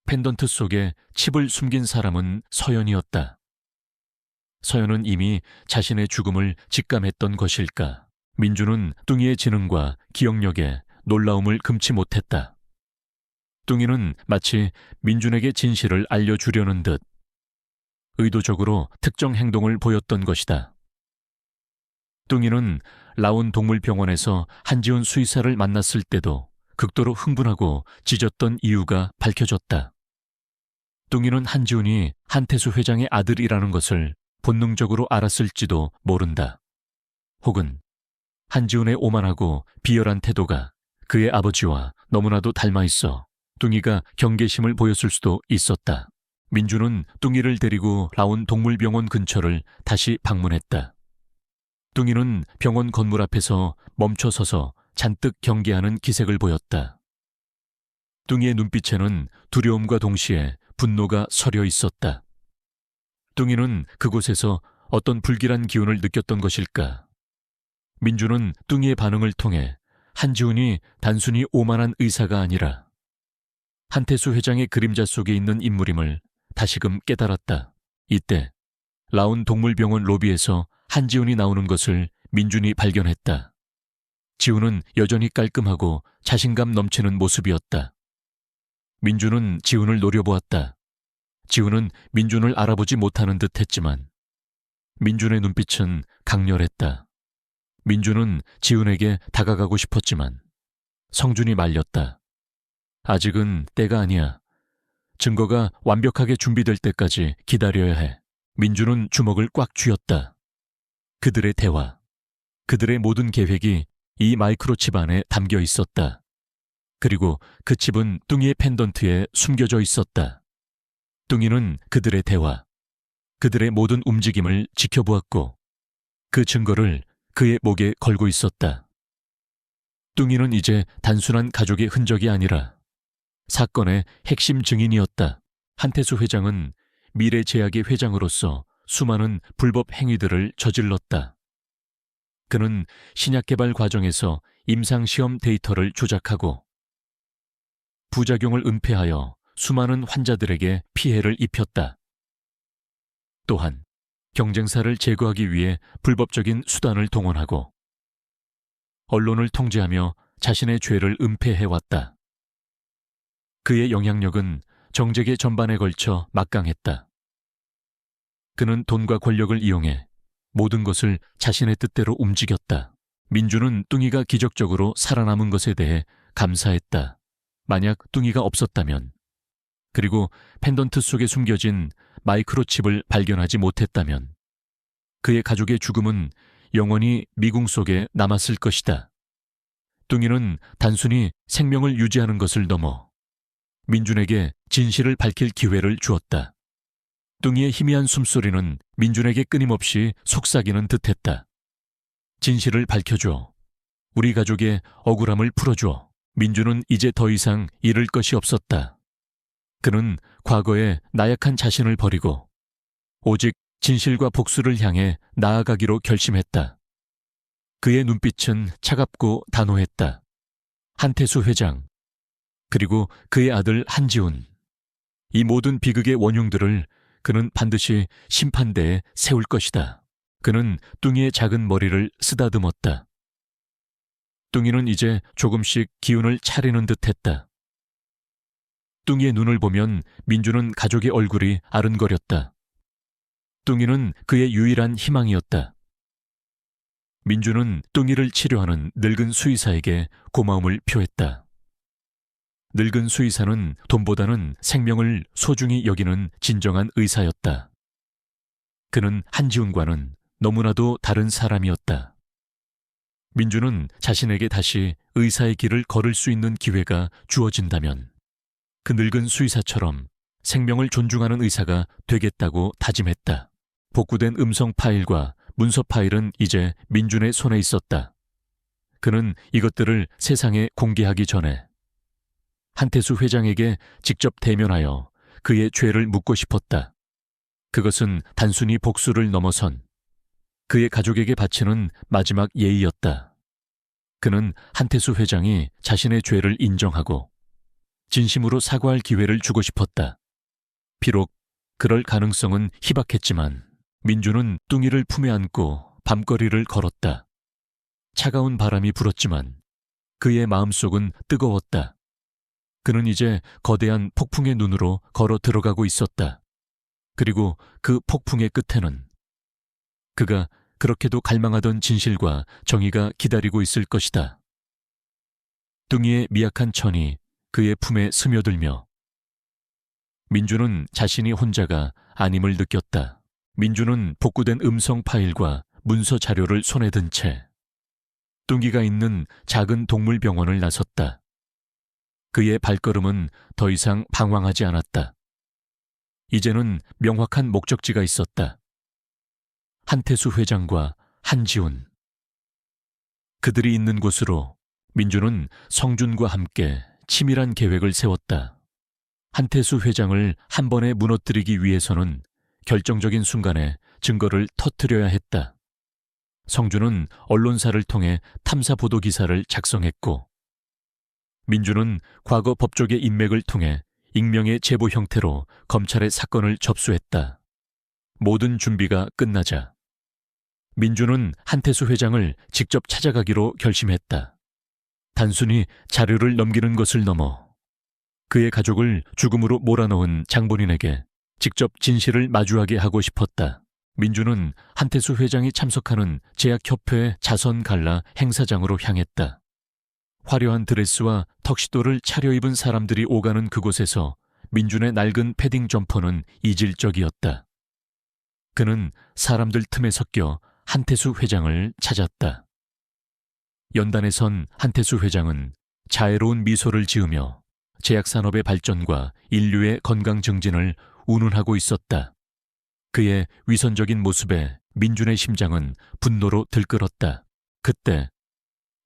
펜던트 속에 칩을 숨긴 사람은 서연이었다. 서연은 이미 자신의 죽음을 직감했던 것일까? 민주는 뚱이의 지능과 기억력에 놀라움을 금치 못했다. 뚱이는 마치 민준에게 진실을 알려주려는 듯 의도적으로 특정 행동을 보였던 것이다. 뚱이는 라온 동물병원에서 한지훈 수의사를 만났을 때도 극도로 흥분하고 짖었던 이유가 밝혀졌다. 뚱이는 한지훈이 한태수 회장의 아들이라는 것을 본능적으로 알았을지도 모른다. 혹은 한지훈의 오만하고 비열한 태도가 그의 아버지와 너무나도 닮아 있어 뚱이가 경계심을 보였을 수도 있었다. 민주는 뚱이를 데리고 라온 동물병원 근처를 다시 방문했다. 뚱이는 병원 건물 앞에서 멈춰 서서 잔뜩 경계하는 기색을 보였다. 뚱이의 눈빛에는 두려움과 동시에 분노가 서려 있었다. 뚱이는 그곳에서 어떤 불길한 기운을 느꼈던 것일까? 민주는 뚱이의 반응을 통해 한지훈이 단순히 오만한 의사가 아니라 한태수 회장의 그림자 속에 있는 인물임을 다시금 깨달았다. 이때 라온 동물병원 로비에서 한지훈이 나오는 것을 민준이 발견했다. 지훈은 여전히 깔끔하고 자신감 넘치는 모습이었다. 민준은 지훈을 노려보았다. 지훈은 민준을 알아보지 못하는 듯 했지만 민준의 눈빛은 강렬했다. 민준은 지훈에게 다가가고 싶었지만 성준이 말렸다. 아직은 때가 아니야. 증거가 완벽하게 준비될 때까지 기다려야 해. 민준은 주먹을 꽉 쥐었다. 그들의 대화, 그들의 모든 계획이 이 마이크로칩 안에 담겨 있었다. 그리고 그 칩은 뚱이의 펜던트에 숨겨져 있었다. 뚱이는 그들의 대화, 그들의 모든 움직임을 지켜보았고 그 증거를 그의 목에 걸고 있었다. 뚱이는 이제 단순한 가족의 흔적이 아니라 사건의 핵심 증인이었다. 한태수 회장은 미래제약의 회장으로서 수많은 불법 행위들을 저질렀다. 그는 신약 개발 과정에서 임상시험 데이터를 조작하고 부작용을 은폐하여 수많은 환자들에게 피해를 입혔다. 또한 경쟁사를 제거하기 위해 불법적인 수단을 동원하고 언론을 통제하며 자신의 죄를 은폐해왔다. 그의 영향력은 정재계 전반에 걸쳐 막강했다. 그는 돈과 권력을 이용해 모든 것을 자신의 뜻대로 움직였다. 민주는 뚱이가 기적적으로 살아남은 것에 대해 감사했다. 만약 뚱이가 없었다면, 그리고 펜던트 속에 숨겨진 마이크로칩을 발견하지 못했다면 그의 가족의 죽음은 영원히 미궁 속에 남았을 것이다. 뚱이는 단순히 생명을 유지하는 것을 넘어 민준에게 진실을 밝힐 기회를 주었다. 뚱이의 희미한 숨소리는 민준에게 끊임없이 속삭이는 듯했다. 진실을 밝혀줘. 우리 가족의 억울함을 풀어줘. 민준은 이제 더 이상 잃을 것이 없었다. 그는 과거의 나약한 자신을 버리고 오직 진실과 복수를 향해 나아가기로 결심했다. 그의 눈빛은 차갑고 단호했다. 한태수 회장, 그리고 그의 아들 한지훈. 이 모든 비극의 원흉들을 그는 반드시 심판대에 세울 것이다. 그는 뚱이의 작은 머리를 쓰다듬었다. 뚱이는 이제 조금씩 기운을 차리는 듯했다. 뚱이의 눈을 보면 민주는 가족의 얼굴이 아른거렸다. 뚱이는 그의 유일한 희망이었다. 민주는 뚱이를 치료하는 늙은 수의사에게 고마움을 표했다. 늙은 수의사는 돈보다는 생명을 소중히 여기는 진정한 의사였다. 그는 한지훈과는 너무나도 다른 사람이었다. 민주는 자신에게 다시 의사의 길을 걸을 수 있는 기회가 주어진다면 그 늙은 수의사처럼 생명을 존중하는 의사가 되겠다고 다짐했다. 복구된 음성 파일과 문서 파일은 이제 민준의 손에 있었다. 그는 이것들을 세상에 공개하기 전에 한태수 회장에게 직접 대면하여 그의 죄를 묻고 싶었다. 그것은 단순히 복수를 넘어선 그의 가족에게 바치는 마지막 예의였다. 그는 한태수 회장이 자신의 죄를 인정하고 진심으로 사과할 기회를 주고 싶었다. 비록 그럴 가능성은 희박했지만 민주는 뚱이를 품에 안고 밤거리를 걸었다. 차가운 바람이 불었지만 그의 마음속은 뜨거웠다. 그는 이제 거대한 폭풍의 눈으로 걸어 들어가고 있었다. 그리고 그 폭풍의 끝에는 그가 그렇게도 갈망하던 진실과 정의가 기다리고 있을 것이다. 뚱이의 미약한 천이 그의 품에 스며들며 민주는 자신이 혼자가 아님을 느꼈다. 민주는 복구된 음성 파일과 문서 자료를 손에 든 채 뚱이가 있는 작은 동물병원을 나섰다. 그의 발걸음은 더 이상 방황하지 않았다. 이제는 명확한 목적지가 있었다. 한태수 회장과 한지훈. 그들이 있는 곳으로 민주는 성준과 함께 치밀한 계획을 세웠다. 한태수 회장을 한 번에 무너뜨리기 위해서는 결정적인 순간에 증거를 터뜨려야 했다. 성준은 언론사를 통해 탐사 보도 기사를 작성했고 민주는 과거 법조계 인맥을 통해 익명의 제보 형태로 검찰의 사건을 접수했다. 모든 준비가 끝나자 민주는 한태수 회장을 직접 찾아가기로 결심했다. 단순히 자료를 넘기는 것을 넘어 그의 가족을 죽음으로 몰아넣은 장본인에게 직접 진실을 마주하게 하고 싶었다. 민주는 한태수 회장이 참석하는 제약협회 자선 갈라 행사장으로 향했다. 화려한 드레스와 턱시도를 차려입은 사람들이 오가는 그곳에서 민준의 낡은 패딩 점퍼는 이질적이었다. 그는 사람들 틈에 섞여 한태수 회장을 찾았다. 연단에 선 한태수 회장은 자애로운 미소를 지으며 제약산업의 발전과 인류의 건강 증진을 운운하고 있었다. 그의 위선적인 모습에 민준의 심장은 분노로 들끓었다. 그때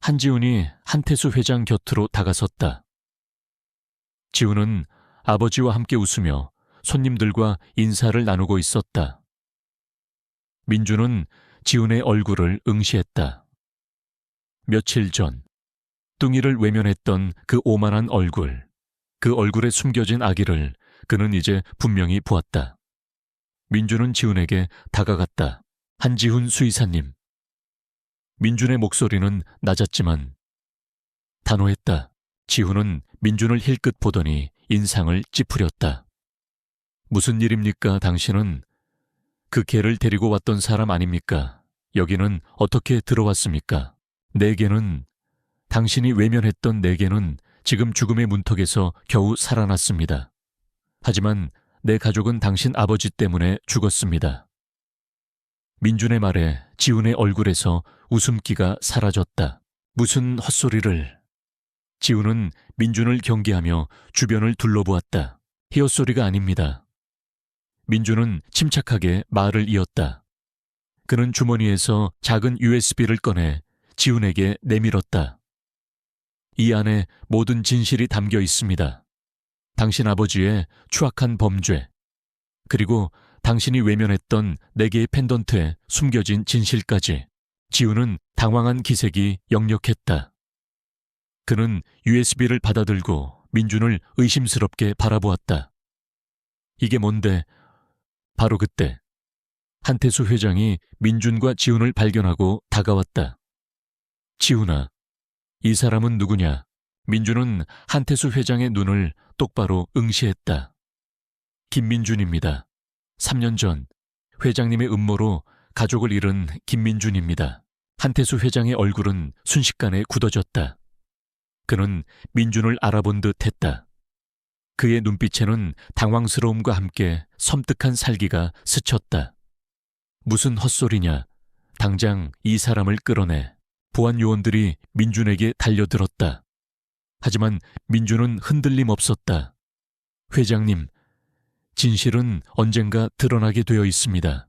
한지훈이 한태수 회장 곁으로 다가섰다. 지훈은 아버지와 함께 웃으며 손님들과 인사를 나누고 있었다. 민준은 지훈의 얼굴을 응시했다. 며칠 전 뚱이를 외면했던 그 오만한 얼굴, 그 얼굴에 숨겨진 악의를 그는 이제 분명히 보았다. 민준은 지훈에게 다가갔다. 한지훈 수의사님. 민준의 목소리는 낮았지만 단호했다. 지훈은 민준을 힐끗 보더니 인상을 찌푸렸다. 무슨 일입니까, 당신은? 그 개를 데리고 왔던 사람 아닙니까? 여기는 어떻게 들어왔습니까? 내 개는, 당신이 외면했던 내 개는 지금 죽음의 문턱에서 겨우 살아났습니다. 하지만 내 가족은 당신 아버지 때문에 죽었습니다. 민준의 말에 지훈의 얼굴에서 웃음기가 사라졌다. 무슨 헛소리를. 지훈은 민준을 경계하며 주변을 둘러보았다. 히어소리가 아닙니다. 민준은 침착하게 말을 이었다. 그는 주머니에서 작은 USB를 꺼내 지훈에게 내밀었다. 이 안에 모든 진실이 담겨 있습니다. 당신 아버지의 추악한 범죄, 그리고 당신이 외면했던 네 개의 펜던트에 숨겨진 진실까지. 지훈은 당황한 기색이 역력했다. 그는 USB를 받아들고 민준을 의심스럽게 바라보았다. 이게 뭔데? 바로 그때 한태수 회장이 민준과 지훈을 발견하고 다가왔다. 지훈아, 이 사람은 누구냐? 민준은 한태수 회장의 눈을 똑바로 응시했다. 김민준입니다. 3년 전 회장님의 음모로 가족을 잃은 김민준입니다. 한태수 회장의 얼굴은 순식간에 굳어졌다. 그는 민준을 알아본 듯 했다. 그의 눈빛에는 당황스러움과 함께 섬뜩한 살기가 스쳤다. 무슨 헛소리냐? 당장 이 사람을 끌어내. 보안 요원들이 민준에게 달려들었다. 하지만 민준은 흔들림 없었다. 회장님, 진실은 언젠가 드러나게 되어 있습니다.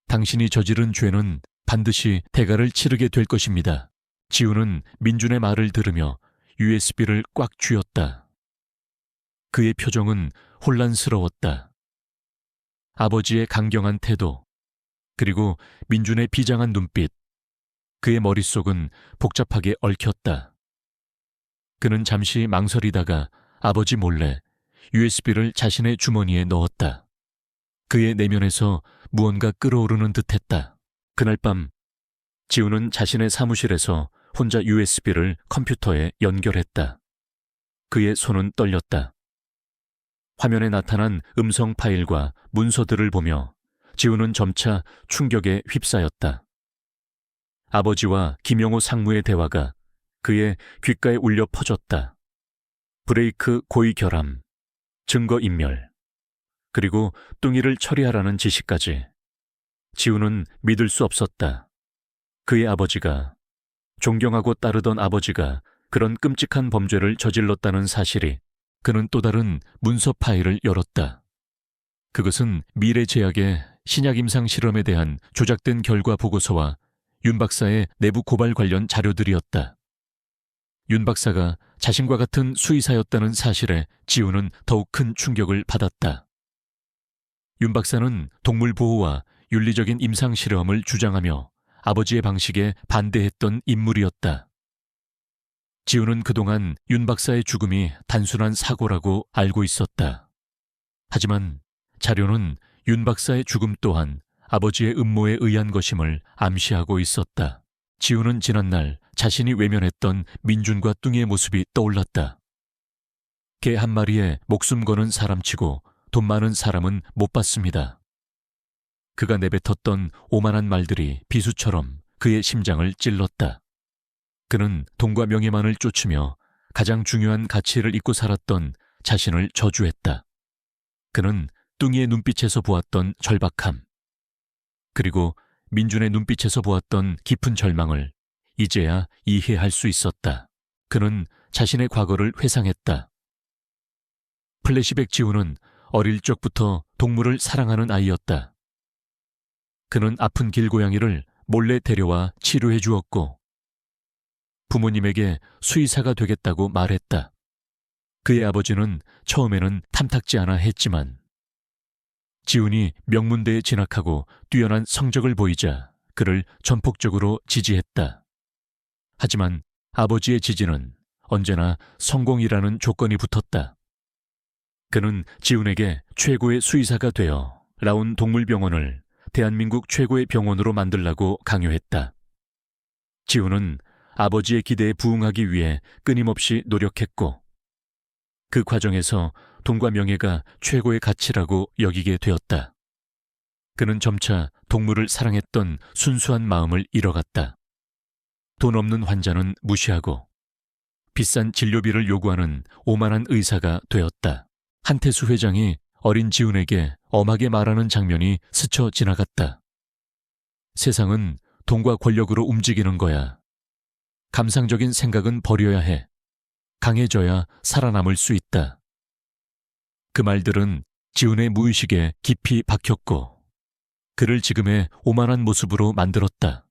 당신이 저지른 죄는 반드시 대가를 치르게 될 것입니다. 지훈은 민준의 말을 들으며 USB를 꽉 쥐었다. 그의 표정은 혼란스러웠다. 아버지의 강경한 태도, 그리고 민준의 비장한 눈빛, 그의 머릿속은 복잡하게 얽혔다. 그는 잠시 망설이다가 아버지 몰래 USB를 자신의 주머니에 넣었다. 그의 내면에서 무언가 끓어오르는 듯했다. 그날 밤 지훈은 자신의 사무실에서 혼자 USB를 컴퓨터에 연결했다. 그의 손은 떨렸다. 화면에 나타난 음성 파일과 문서들을 보며 지훈은 점차 충격에 휩싸였다. 아버지와 김영호 상무의 대화가 그의 귓가에 울려 퍼졌다. 브레이크 고의 결함, 증거인멸, 그리고 뚱이를 처리하라는 지시까지. 지훈은 믿을 수 없었다. 그의 아버지가, 존경하고 따르던 아버지가 그런 끔찍한 범죄를 저질렀다는 사실이. 그는 또 다른 문서 파일을 열었다. 그것은 미래제약의 신약 임상 실험에 대한 조작된 결과 보고서와 윤 박사의 내부 고발 관련 자료들이었다. 윤 박사가 자신과 같은 수의사였다는 사실에 지훈은 더욱 큰 충격을 받았다. 윤 박사는 동물 보호와 윤리적인 임상 실험을 주장하며 아버지의 방식에 반대했던 인물이었다. 지훈은 그동안 윤 박사의 죽음이 단순한 사고라고 알고 있었다. 하지만 자료는 윤 박사의 죽음 또한 아버지의 음모에 의한 것임을 암시하고 있었다. 지훈은 지난날 자신이 외면했던 민준과 뚱이의 모습이 떠올랐다. 개 한 마리에 목숨 거는 사람치고 돈 많은 사람은 못 봤습니다. 그가 내뱉었던 오만한 말들이 비수처럼 그의 심장을 찔렀다. 그는 돈과 명예만을 쫓으며 가장 중요한 가치를 잊고 살았던 자신을 저주했다. 그는 뚱이의 눈빛에서 보았던 절박함, 그리고 민준의 눈빛에서 보았던 깊은 절망을 이제야 이해할 수 있었다. 그는 자신의 과거를 회상했다. 플래시백 지우는 어릴 적부터 동물을 사랑하는 아이였다. 그는 아픈 길고양이를 몰래 데려와 치료해 주었고 부모님에게 수의사가 되겠다고 말했다. 그의 아버지는 처음에는 탐탁지 않아 했지만 지훈이 명문대에 진학하고 뛰어난 성적을 보이자 그를 전폭적으로 지지했다. 하지만 아버지의 지지는 언제나 성공이라는 조건이 붙었다. 그는 지훈에게 최고의 수의사가 되어 라운 동물병원을 대한민국 최고의 병원으로 만들라고 강요했다. 지훈은 아버지의 기대에 부응하기 위해 끊임없이 노력했고 그 과정에서 돈과 명예가 최고의 가치라고 여기게 되었다. 그는 점차 동물을 사랑했던 순수한 마음을 잃어갔다. 돈 없는 환자는 무시하고 비싼 진료비를 요구하는 오만한 의사가 되었다. 한태수 회장이 어린 지훈에게 엄하게 말하는 장면이 스쳐 지나갔다. 세상은 돈과 권력으로 움직이는 거야. 감상적인 생각은 버려야 해. 강해져야 살아남을 수 있다. 그 말들은 지훈의 무의식에 깊이 박혔고 그를 지금의 오만한 모습으로 만들었다.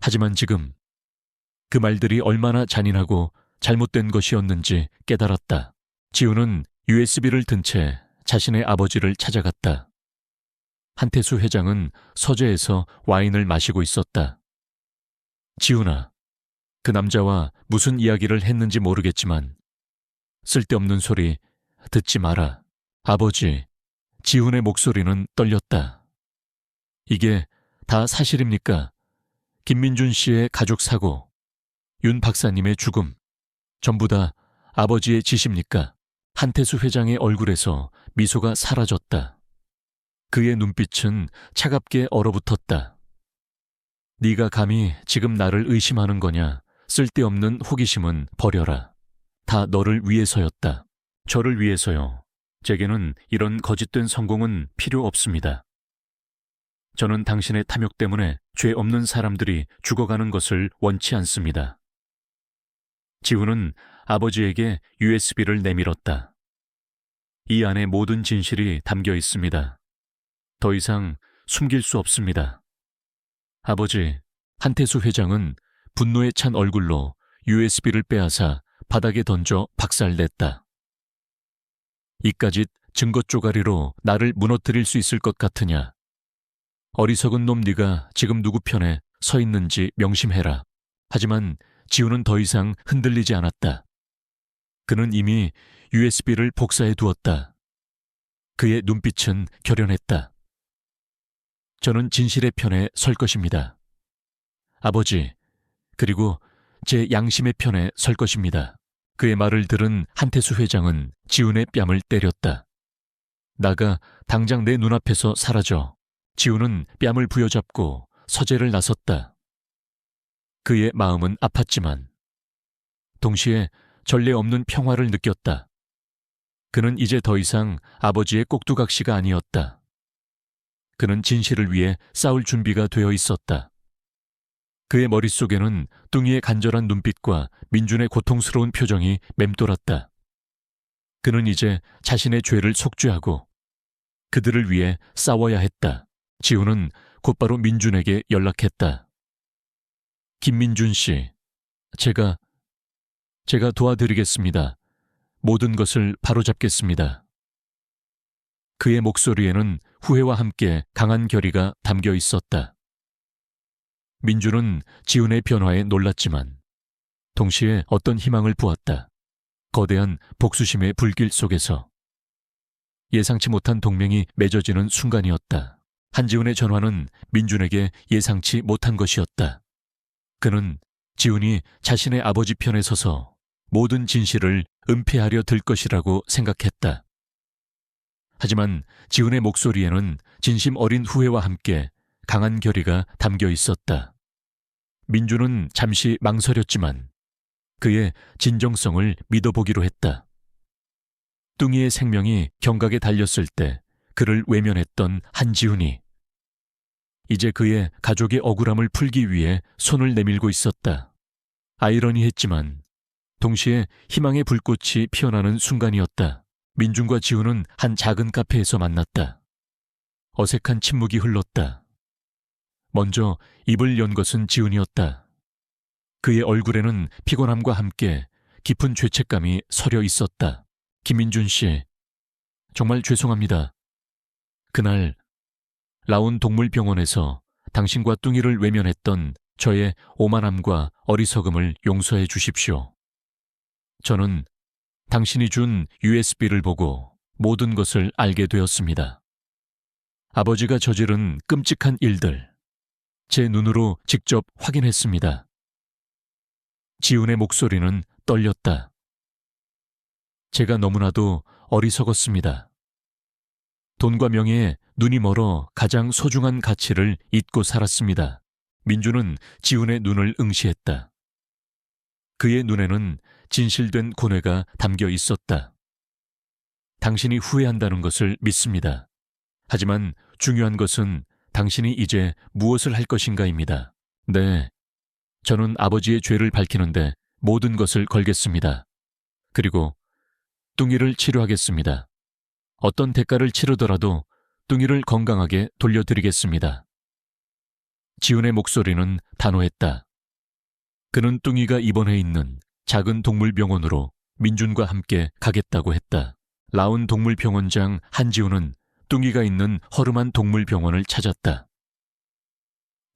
하지만 지금 그 말들이 얼마나 잔인하고 잘못된 것이었는지 깨달았다. 지훈은 USB를 든 채 자신의 아버지를 찾아갔다. 한태수 회장은 서재에서 와인을 마시고 있었다. 지훈아, 그 남자와 무슨 이야기를 했는지 모르겠지만 쓸데없는 소리 듣지 마라. 아버지, 지훈의 목소리는 떨렸다. 이게 다 사실입니까? 김민준 씨의 가족 사고, 윤 박사님의 죽음, 전부 다 아버지의 짓입니까? 한태수 회장의 얼굴에서 미소가 사라졌다. 그의 눈빛은 차갑게 얼어붙었다. 네가 감히 지금 나를 의심하는 거냐? 쓸데없는 호기심은 버려라. 다 너를 위해서였다. 저를 위해서요. 제게는 이런 거짓된 성공은 필요 없습니다. 저는 당신의 탐욕 때문에 죄 없는 사람들이 죽어가는 것을 원치 않습니다. 지훈은 아버지에게 USB를 내밀었다. 이 안에 모든 진실이 담겨 있습니다. 더 이상 숨길 수 없습니다. 아버지, 한태수 회장은 분노에 찬 얼굴로 USB를 빼앗아 바닥에 던져 박살냈다. 이까짓 증거 쪼가리로 나를 무너뜨릴 수 있을 것 같으냐? 어리석은 놈 네가 지금 누구 편에 서 있는지 명심해라. 하지만 지훈은 더 이상 흔들리지 않았다. 그는 이미 USB를 복사해 두었다. 그의 눈빛은 결연했다. 저는 진실의 편에 설 것입니다. 아버지, 그리고 제 양심의 편에 설 것입니다. 그의 말을 들은 한태수 회장은 지훈의 뺨을 때렸다. 나가 당장 내 눈앞에서 사라져. 지훈은 뺨을 부여잡고 서재를 나섰다. 그의 마음은 아팠지만 동시에 전례 없는 평화를 느꼈다. 그는 이제 더 이상 아버지의 꼭두각시가 아니었다. 그는 진실을 위해 싸울 준비가 되어 있었다. 그의 머릿속에는 뚱이의 간절한 눈빛과 민준의 고통스러운 표정이 맴돌았다. 그는 이제 자신의 죄를 속죄하고 그들을 위해 싸워야 했다. 지훈은 곧바로 민준에게 연락했다. 김민준 씨, 제가 도와드리겠습니다. 모든 것을 바로잡겠습니다. 그의 목소리에는 후회와 함께 강한 결의가 담겨 있었다. 민준은 지훈의 변화에 놀랐지만 동시에 어떤 희망을 보았다. 거대한 복수심의 불길 속에서 예상치 못한 동맹이 맺어지는 순간이었다. 한지훈의 전화는 민준에게 예상치 못한 것이었다. 그는 지훈이 자신의 아버지 편에 서서 모든 진실을 은폐하려 들 것이라고 생각했다. 하지만 지훈의 목소리에는 진심 어린 후회와 함께 강한 결의가 담겨 있었다. 민준은 잠시 망설였지만 그의 진정성을 믿어보기로 했다. 뚱이의 생명이 경각에 달렸을 때 그를 외면했던 한지훈이 이제 그의 가족의 억울함을 풀기 위해 손을 내밀고 있었다. 아이러니했지만 동시에 희망의 불꽃이 피어나는 순간이었다. 민준과 지우는 한 작은 카페에서 만났다. 어색한 침묵이 흘렀다. 먼저 입을 연 것은 지훈이었다. 그의 얼굴에는 피곤함과 함께 깊은 죄책감이 서려 있었다. 김민준 씨, 정말 죄송합니다. 그날 라온 동물병원에서 당신과 뚱이를 외면했던 저의 오만함과 어리석음을 용서해 주십시오. 저는 당신이 준 USB를 보고 모든 것을 알게 되었습니다. 아버지가 저지른 끔찍한 일들, 제 눈으로 직접 확인했습니다. 지훈의 목소리는 떨렸다. 제가 너무나도 어리석었습니다. 돈과 명예에 눈이 멀어 가장 소중한 가치를 잊고 살았습니다. 민주는 지훈의 눈을 응시했다. 그의 눈에는 진실된 고뇌가 담겨 있었다. 당신이 후회한다는 것을 믿습니다. 하지만 중요한 것은 당신이 이제 무엇을 할 것인가입니다. 네, 저는 아버지의 죄를 밝히는데 모든 것을 걸겠습니다. 그리고 뚱이를 치료하겠습니다. 어떤 대가를 치르더라도 뚱이를 건강하게 돌려드리겠습니다. 지훈의 목소리는 단호했다. 그는 뚱이가 입원해 있는 작은 동물병원으로 민준과 함께 가겠다고 했다. 라온 동물병원장 한지훈은 뚱이가 있는 허름한 동물병원을 찾았다.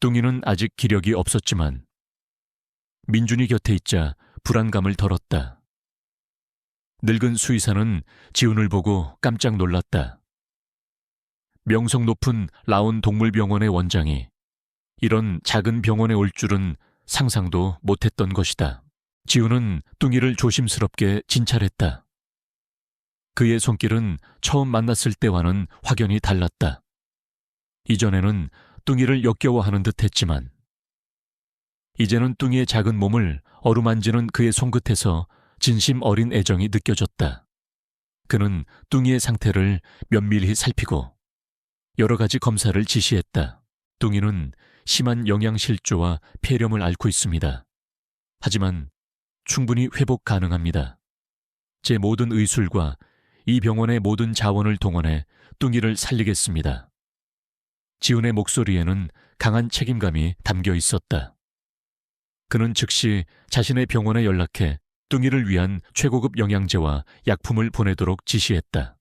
뚱이는 아직 기력이 없었지만 민준이 곁에 있자 불안감을 덜었다. 늙은 수의사는 지훈을 보고 깜짝 놀랐다. 명성 높은 라온 동물병원의 원장이 이런 작은 병원에 올 줄은 상상도 못했던 것이다. 지훈은 뚱이를 조심스럽게 진찰했다. 그의 손길은 처음 만났을 때와는 확연히 달랐다. 이전에는 뚱이를 역겨워하는 듯 했지만 이제는 뚱이의 작은 몸을 어루만지는 그의 손끝에서 진심 어린 애정이 느껴졌다. 그는 뚱이의 상태를 면밀히 살피고 여러 가지 검사를 지시했다. 뚱이는 심한 영양실조와 폐렴을 앓고 있습니다. 하지만 충분히 회복 가능합니다. 제 모든 의술과 이 병원의 모든 자원을 동원해 뚱이를 살리겠습니다. 지훈의 목소리에는 강한 책임감이 담겨 있었다. 그는 즉시 자신의 병원에 연락해 뚱이를 위한 최고급 영양제와 약품을 보내도록 지시했다.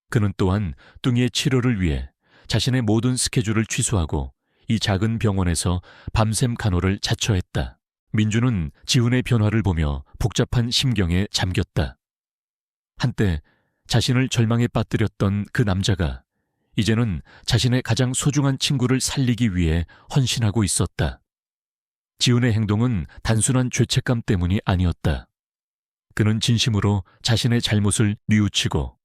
그는 또한 뚱이의 치료를 위해 자신의 모든 스케줄을 취소하고 이 작은 병원에서 밤샘 간호를 자처했다. 민주는 지훈의 변화를 보며 복잡한 심경에 잠겼다. 한때 자신을 절망에 빠뜨렸던 그 남자가 이제는 자신의 가장 소중한 친구를 살리기 위해 헌신하고 있었다. 지훈의 행동은 단순한 죄책감 때문이 아니었다. 그는 진심으로 자신의 잘못을 뉘우치고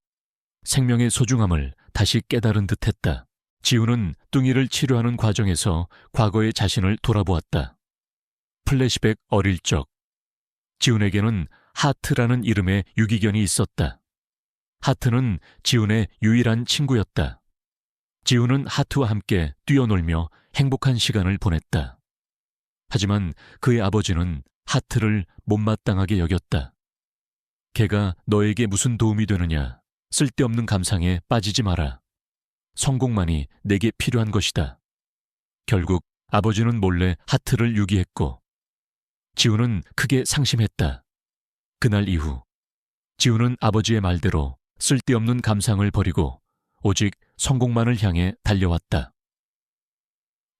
생명의 소중함을 다시 깨달은 듯했다. 지훈은 뚱이를 치료하는 과정에서 과거의 자신을 돌아보았다. 플래시백 어릴 적. 지훈에게는 하트라는 이름의 유기견이 있었다. 하트는 지훈의 유일한 친구였다. 지훈은 하트와 함께 뛰어놀며 행복한 시간을 보냈다. 하지만 그의 아버지는 하트를 못마땅하게 여겼다. 걔가 너에게 무슨 도움이 되느냐. 쓸데없는 감상에 빠지지 마라. 성공만이 내게 필요한 것이다. 결국 아버지는 몰래 하트를 유기했고 지훈은 크게 상심했다. 그날 이후 지훈은 아버지의 말대로 쓸데없는 감상을 버리고 오직 성공만을 향해 달려왔다.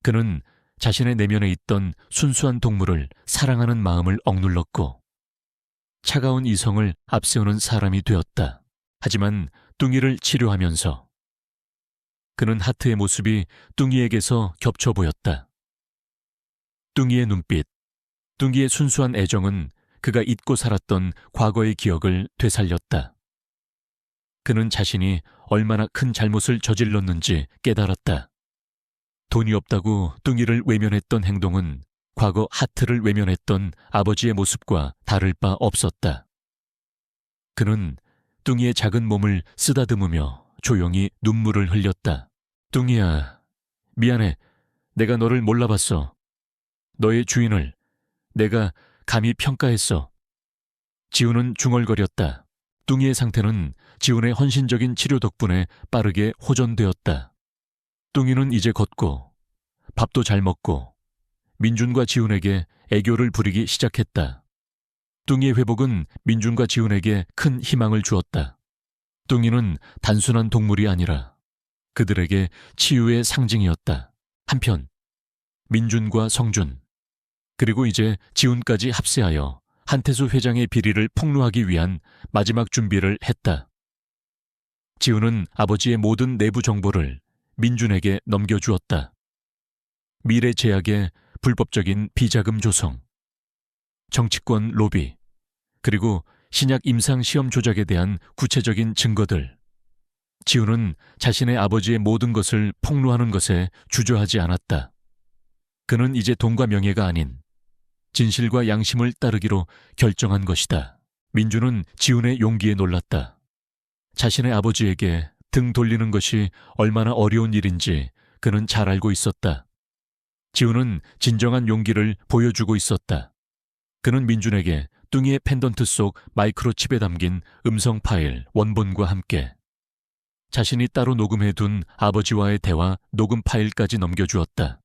그는 자신의 내면에 있던 순수한 동물을 사랑하는 마음을 억눌렀고 차가운 이성을 앞세우는 사람이 되었다. 하지만 뚱이를 치료하면서 그는 하트의 모습이 뚱이에게서 겹쳐 보였다. 뚱이의 눈빛, 뚱이의 순수한 애정은 그가 잊고 살았던 과거의 기억을 되살렸다. 그는 자신이 얼마나 큰 잘못을 저질렀는지 깨달았다. 돈이 없다고 뚱이를 외면했던 행동은 과거 하트를 외면했던 아버지의 모습과 다를 바 없었다. 그는 뚱이의 작은 몸을 쓰다듬으며 조용히 눈물을 흘렸다. 뚱이야, 미안해. 내가 너를 몰라봤어. 너의 주인을 내가 감히 평가했어. 지훈은 중얼거렸다. 뚱이의 상태는 지훈의 헌신적인 치료 덕분에 빠르게 호전되었다. 뚱이는 이제 걷고 밥도 잘 먹고 민준과 지훈에게 애교를 부리기 시작했다. 뚱이의 회복은 민준과 지훈에게 큰 희망을 주었다. 뚱이는 단순한 동물이 아니라 그들에게 치유의 상징이었다. 한편 민준과 성준 그리고 이제 지훈까지 합세하여 한태수 회장의 비리를 폭로하기 위한 마지막 준비를 했다. 지훈은 아버지의 모든 내부 정보를 민준에게 넘겨주었다. 미래제약의 불법적인 비자금 조성, 정치권 로비, 그리고 신약 임상시험 조작에 대한 구체적인 증거들. 지훈은 자신의 아버지의 모든 것을 폭로하는 것에 주저하지 않았다. 그는 이제 돈과 명예가 아닌 진실과 양심을 따르기로 결정한 것이다. 민준은 지훈의 용기에 놀랐다. 자신의 아버지에게 등 돌리는 것이 얼마나 어려운 일인지 그는 잘 알고 있었다. 지훈은 진정한 용기를 보여주고 있었다. 그는 민준에게 뚱이의 펜던트 속 마이크로칩에 담긴 음성 파일 원본과 함께 자신이 따로 녹음해둔 아버지와의 대화 녹음 파일까지 넘겨주었다.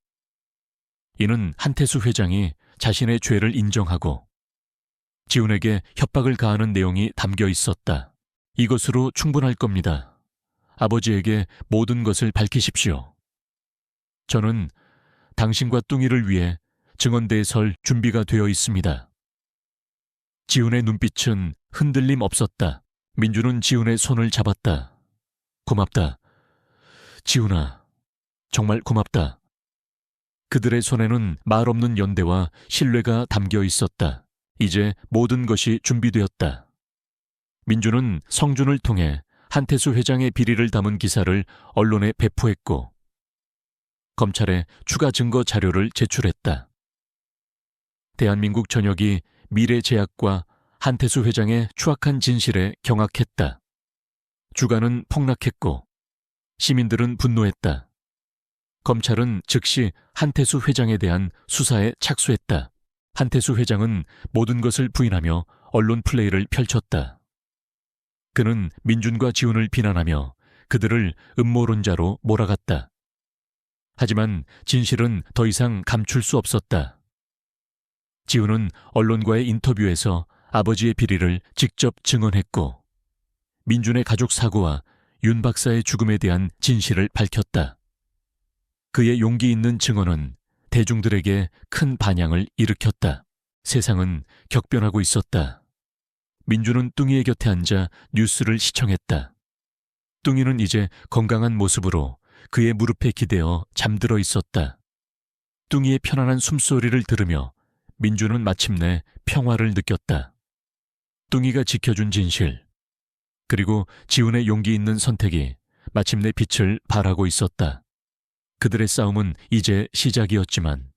이는 한태수 회장이 자신의 죄를 인정하고 지훈에게 협박을 가하는 내용이 담겨 있었다. 이것으로 충분할 겁니다. 아버지에게 모든 것을 밝히십시오. 저는 당신과 뚱이를 위해 증언대에 설 준비가 되어 있습니다. 지훈의 눈빛은 흔들림 없었다. 민준은 지훈의 손을 잡았다. 고맙다. 지훈아, 정말 고맙다. 그들의 손에는 말 없는 연대와 신뢰가 담겨 있었다. 이제 모든 것이 준비되었다. 민준은 성준을 통해 한태수 회장의 비리를 담은 기사를 언론에 배포했고 검찰에 추가 증거 자료를 제출했다. 대한민국 전역이 미래제약과 한태수 회장의 추악한 진실에 경악했다. 주가는 폭락했고 시민들은 분노했다. 검찰은 즉시 한태수 회장에 대한 수사에 착수했다. 한태수 회장은 모든 것을 부인하며 언론 플레이를 펼쳤다. 그는 민준과 지훈을 비난하며 그들을 음모론자로 몰아갔다. 하지만 진실은 더 이상 감출 수 없었다. 지훈은 언론과의 인터뷰에서 아버지의 비리를 직접 증언했고 민준의 가족 사고와 윤 박사의 죽음에 대한 진실을 밝혔다. 그의 용기 있는 증언은 대중들에게 큰 반향을 일으켰다. 세상은 격변하고 있었다. 민준은 뚱이의 곁에 앉아 뉴스를 시청했다. 뚱이는 이제 건강한 모습으로 그의 무릎에 기대어 잠들어 있었다. 뚱이의 편안한 숨소리를 들으며 민준은 마침내 평화를 느꼈다. 뚱이가 지켜준 진실, 그리고 지훈의 용기 있는 선택이 마침내 빛을 발하고 있었다. 그들의 싸움은 이제 시작이었지만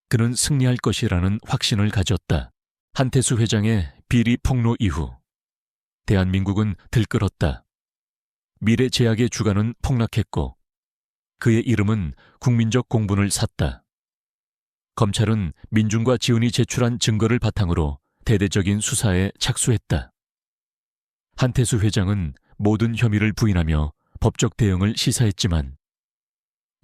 그는 승리할 것이라는 확신을 가졌다. 한태수 회장의 비리 폭로 이후 대한민국은 들끓었다. 미래제약의 주가는 폭락했고 그의 이름은 국민적 공분을 샀다. 검찰은 민준과 지훈이 제출한 증거를 바탕으로 대대적인 수사에 착수했다. 한태수 회장은 모든 혐의를 부인하며 법적 대응을 시사했지만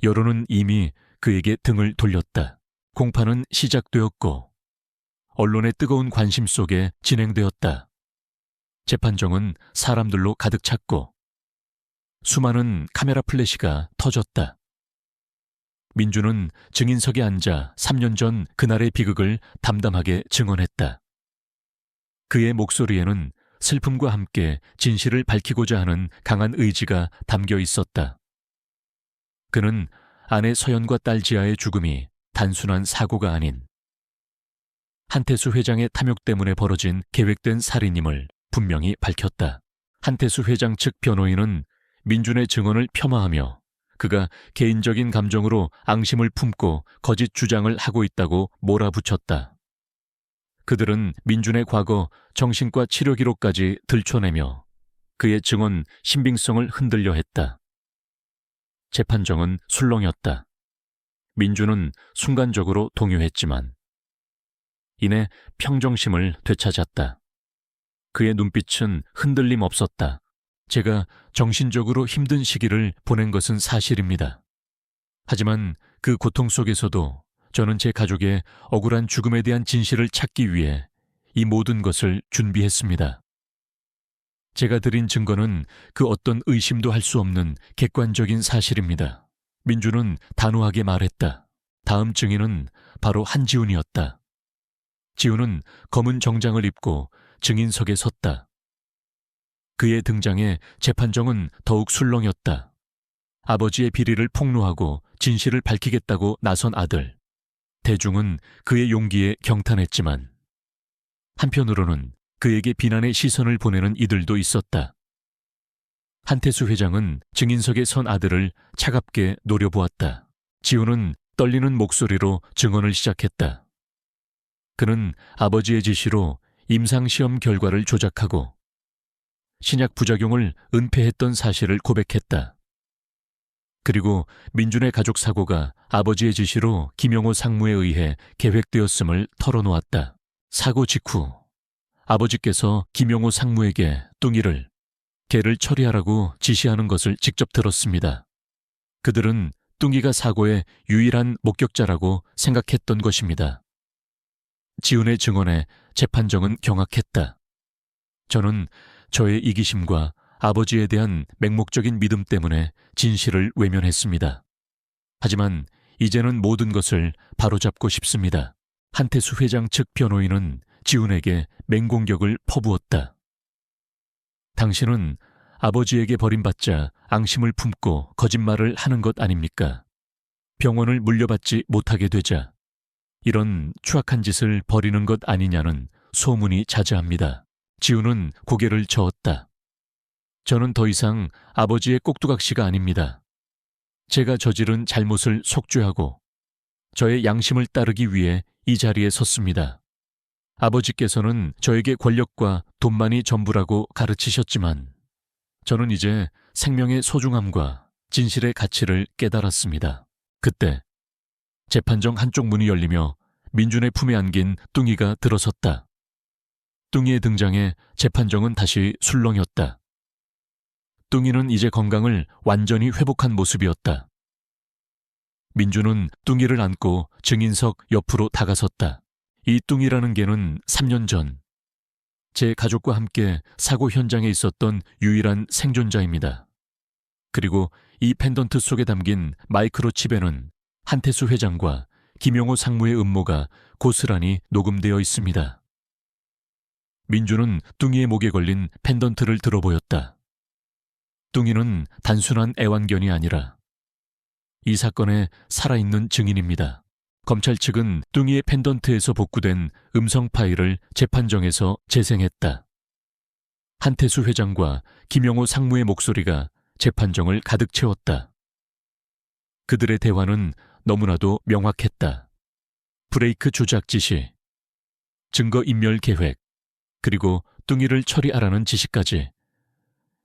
여론은 이미 그에게 등을 돌렸다. 공판은 시작되었고 언론의 뜨거운 관심 속에 진행되었다. 재판정은 사람들로 가득 찼고 수많은 카메라 플래시가 터졌다. 민준은 증인석에 앉아 3년 전 그날의 비극을 담담하게 증언했다. 그의 목소리에는 슬픔과 함께 진실을 밝히고자 하는 강한 의지가 담겨 있었다. 그는 아내 서연과 딸 지아의 죽음이 단순한 사고가 아닌 한태수 회장의 탐욕 때문에 벌어진 계획된 살인임을 분명히 밝혔다. 한태수 회장 측 변호인은 민준의 증언을 폄하하며 그가 개인적인 감정으로 앙심을 품고 거짓 주장을 하고 있다고 몰아붙였다. 그들은 민준의 과거 정신과 치료 기록까지 들춰내며 그의 증언 신빙성을 흔들려 했다. 재판정은 술렁였다. 민주는 순간적으로 동요했지만 이내 평정심을 되찾았다. 그의 눈빛은 흔들림 없었다. 제가 정신적으로 힘든 시기를 보낸 것은 사실입니다. 하지만 그 고통 속에서도 저는 제 가족의 억울한 죽음에 대한 진실을 찾기 위해 이 모든 것을 준비했습니다. 제가 드린 증거는 그 어떤 의심도 할 수 없는 객관적인 사실입니다. 민주는 단호하게 말했다. 다음 증인은 바로 한지훈이었다. 지훈은 검은 정장을 입고 증인석에 섰다. 그의 등장에 재판정은 더욱 술렁였다. 아버지의 비리를 폭로하고 진실을 밝히겠다고 나선 아들. 대중은 그의 용기에 경탄했지만 한편으로는 그에게 비난의 시선을 보내는 이들도 있었다. 한태수 회장은 증인석에 선 아들을 차갑게 노려보았다. 지훈은 떨리는 목소리로 증언을 시작했다. 그는 아버지의 지시로 임상시험 결과를 조작하고 신약 부작용을 은폐했던 사실을 고백했다. 그리고 민준의 가족 사고가 아버지의 지시로 김영호 상무에 의해 계획되었음을 털어놓았다. 사고 직후 아버지께서 김영호 상무에게 뚱이를 개를 처리하라고 지시하는 것을 직접 들었습니다. 그들은 뚱이가 사고의 유일한 목격자라고 생각했던 것입니다. 지훈의 증언에 재판정은 경악했다. 저는 저의 이기심과 아버지에 대한 맹목적인 믿음 때문에 진실을 외면했습니다. 하지만 이제는 모든 것을 바로잡고 싶습니다. 한태수 회장 측 변호인은 지훈에게 맹공격을 퍼부었다. 당신은 아버지에게 버림받자 앙심을 품고 거짓말을 하는 것 아닙니까? 병원을 물려받지 못하게 되자 이런 추악한 짓을 벌이는 것 아니냐는 소문이 자자합니다. 지훈은 고개를 저었다. 저는 더 이상 아버지의 꼭두각시가 아닙니다. 제가 저지른 잘못을 속죄하고 저의 양심을 따르기 위해 이 자리에 섰습니다. 아버지께서는 저에게 권력과 돈만이 전부라고 가르치셨지만 저는 이제 생명의 소중함과 진실의 가치를 깨달았습니다. 그때 재판정 한쪽 문이 열리며 민준의 품에 안긴 뚱이가 들어섰다. 뚱이의 등장에 재판정은 다시 술렁였다. 뚱이는 이제 건강을 완전히 회복한 모습이었다. 민준은 뚱이를 안고 증인석 옆으로 다가섰다. 이 뚱이라는 개는 3년 전 제 가족과 함께 사고 현장에 있었던 유일한 생존자입니다. 그리고 이 펜던트 속에 담긴 마이크로칩에는 한태수 회장과 김용호 상무의 음모가 고스란히 녹음되어 있습니다. 민주는 뚱이의 목에 걸린 펜던트를 들어보였다. 뚱이는 단순한 애완견이 아니라 이 사건의 살아있는 증인입니다. 검찰 측은 뚱이의 펜던트에서 복구된 음성 파일을 재판정에서 재생했다. 한태수 회장과 김영호 상무의 목소리가 재판정을 가득 채웠다. 그들의 대화는 너무나도 명확했다. 브레이크 조작 지시, 증거 인멸 계획, 그리고 뚱이를 처리하라는 지시까지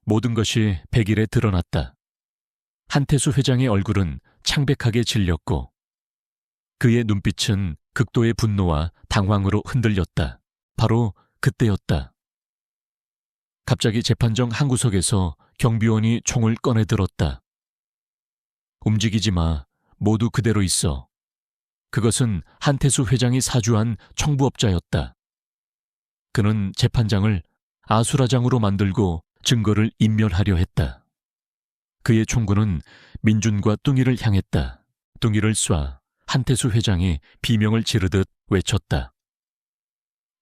모든 것이 백일에 드러났다. 한태수 회장의 얼굴은 창백하게 질렸고 그의 눈빛은 극도의 분노와 당황으로 흔들렸다. 바로 그때였다. 갑자기 재판정 한 구석에서 경비원이 총을 꺼내 들었다. 움직이지 마. 모두 그대로 있어. 그것은 한태수 회장이 사주한 청부업자였다. 그는 재판장을 아수라장으로 만들고 증거를 인멸하려 했다. 그의 총구는 민준과 뚱이를 향했다. 뚱이를 쏴 한태수 회장이 비명을 지르듯 외쳤다.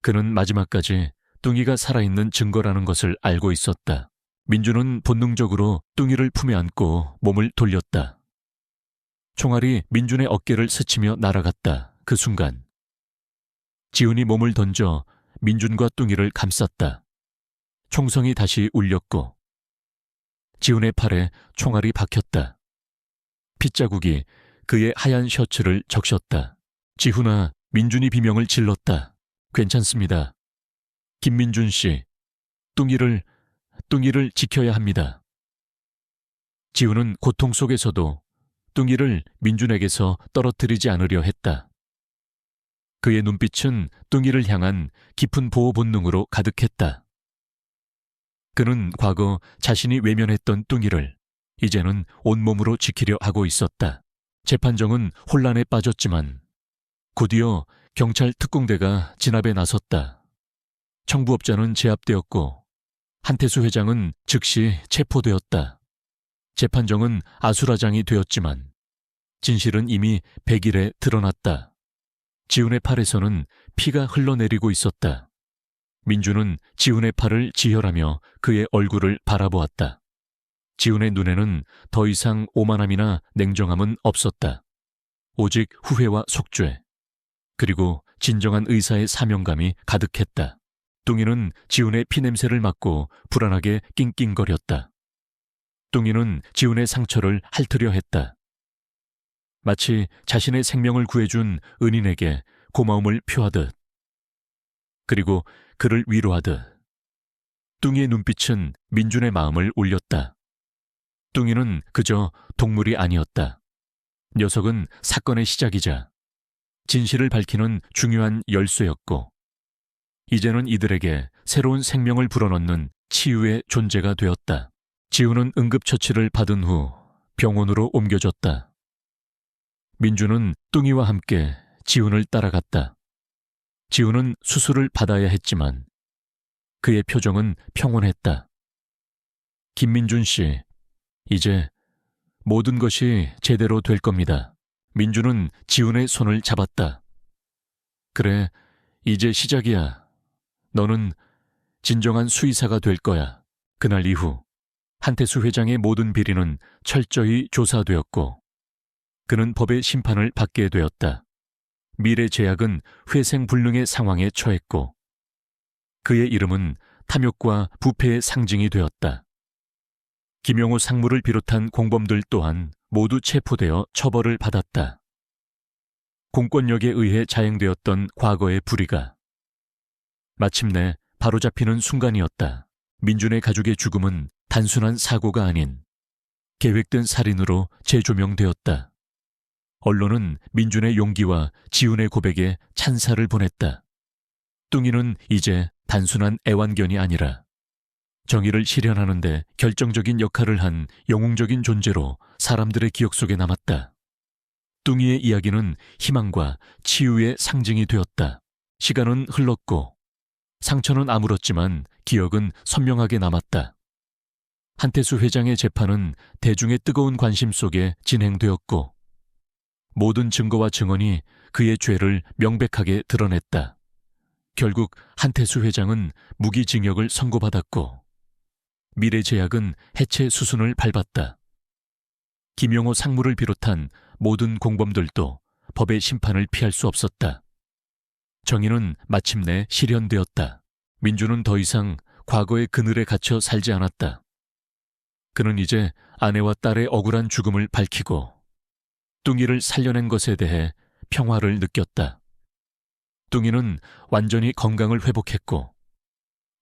그는 마지막까지 뚱이가 살아있는 증거라는 것을 알고 있었다. 민준은 본능적으로 뚱이를 품에 안고 몸을 돌렸다. 총알이 민준의 어깨를 스치며 날아갔다. 그 순간 지훈이 몸을 던져 민준과 뚱이를 감쌌다. 총성이 다시 울렸고 지훈의 팔에 총알이 박혔다. 핏자국이 그의 하얀 셔츠를 적셨다. 지훈아, 민준이 비명을 질렀다. 괜찮습니다. 김민준 씨, 뚱이를 지켜야 합니다. 지우는 고통 속에서도 뚱이를 민준에게서 떨어뜨리지 않으려 했다. 그의 눈빛은 뚱이를 향한 깊은 보호 본능으로 가득했다. 그는 과거 자신이 외면했던 뚱이를 이제는 온몸으로 지키려 하고 있었다. 재판정은 혼란에 빠졌지만 곧이어 경찰 특공대가 진압에 나섰다. 청부업자는 제압되었고 한태수 회장은 즉시 체포되었다. 재판정은 아수라장이 되었지만 진실은 이미 100일에 드러났다. 지훈의 팔에서는 피가 흘러내리고 있었다. 민주는 지훈의 팔을 지혈하며 그의 얼굴을 바라보았다. 지훈의 눈에는 더 이상 오만함이나 냉정함은 없었다. 오직 후회와 속죄, 그리고 진정한 의사의 사명감이 가득했다. 뚱이는 지훈의 피냄새를 맡고 불안하게 낑낑거렸다. 뚱이는 지훈의 상처를 핥으려 했다. 마치 자신의 생명을 구해준 은인에게 고마움을 표하듯, 그리고 그를 위로하듯. 뚱이의 눈빛은 민준의 마음을 울렸다. 뚱이는 그저 동물이 아니었다. 녀석은 사건의 시작이자 진실을 밝히는 중요한 열쇠였고, 이제는 이들에게 새로운 생명을 불어넣는 치유의 존재가 되었다. 지훈은 응급처치를 받은 후 병원으로 옮겨졌다. 민주는 뚱이와 함께 지훈을 따라갔다. 지훈은 수술을 받아야 했지만 그의 표정은 평온했다. 김민준 씨, 이제 모든 것이 제대로 될 겁니다. 민주는 지훈의 손을 잡았다. 그래, 이제 시작이야. 너는 진정한 수의사가 될 거야. 그날 이후 한태수 회장의 모든 비리는 철저히 조사되었고 그는 법의 심판을 받게 되었다. 미래제약은 회생불능의 상황에 처했고 그의 이름은 탐욕과 부패의 상징이 되었다. 김용호 상무를 비롯한 공범들 또한 모두 체포되어 처벌을 받았다. 공권력에 의해 자행되었던 과거의 불의가 마침내 바로잡히는 순간이었다. 민준의 가족의 죽음은 단순한 사고가 아닌 계획된 살인으로 재조명되었다. 언론은 민준의 용기와 지훈의 고백에 찬사를 보냈다. 뚱이는 이제 단순한 애완견이 아니라 정의를 실현하는 데 결정적인 역할을 한 영웅적인 존재로 사람들의 기억 속에 남았다. 뚱이의 이야기는 희망과 치유의 상징이 되었다. 시간은 흘렀고 상처는 아물었지만 기억은 선명하게 남았다. 한태수 회장의 재판은 대중의 뜨거운 관심 속에 진행되었고 모든 증거와 증언이 그의 죄를 명백하게 드러냈다. 결국 한태수 회장은 무기징역을 선고받았고 미래제약은 해체 수순을 밟았다. 김용호 상무를 비롯한 모든 공범들도 법의 심판을 피할 수 없었다. 정의는 마침내 실현되었다. 민주는 더 이상 과거의 그늘에 갇혀 살지 않았다. 그는 이제 아내와 딸의 억울한 죽음을 밝히고 뚱이를 살려낸 것에 대해 평화를 느꼈다. 뚱이는 완전히 건강을 회복했고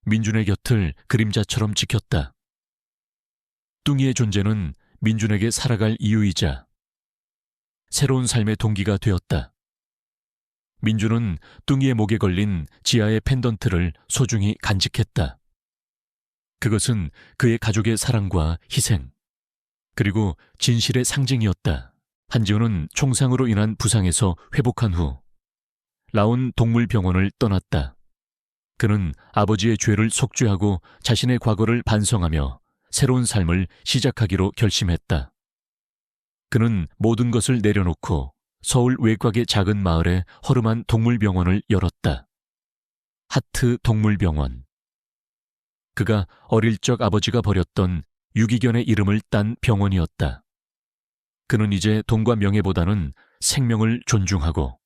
민준의 곁을 그림자처럼 지켰다. 뚱이의 존재는 민준에게 살아갈 이유이자 새로운 삶의 동기가 되었다. 민준은 뚱이의 목에 걸린 지아의 펜던트를 소중히 간직했다. 그것은 그의 가족의 사랑과 희생, 그리고 진실의 상징이었다. 한지훈은 총상으로 인한 부상에서 회복한 후 라온 동물병원을 떠났다. 그는 아버지의 죄를 속죄하고 자신의 과거를 반성하며 새로운 삶을 시작하기로 결심했다. 그는 모든 것을 내려놓고 서울 외곽의 작은 마을에 허름한 동물병원을 열었다. 하트 동물병원. 그가 어릴 적 아버지가 버렸던 유기견의 이름을 딴 병원이었다. 그는 이제 돈과 명예보다는 생명을 존중하고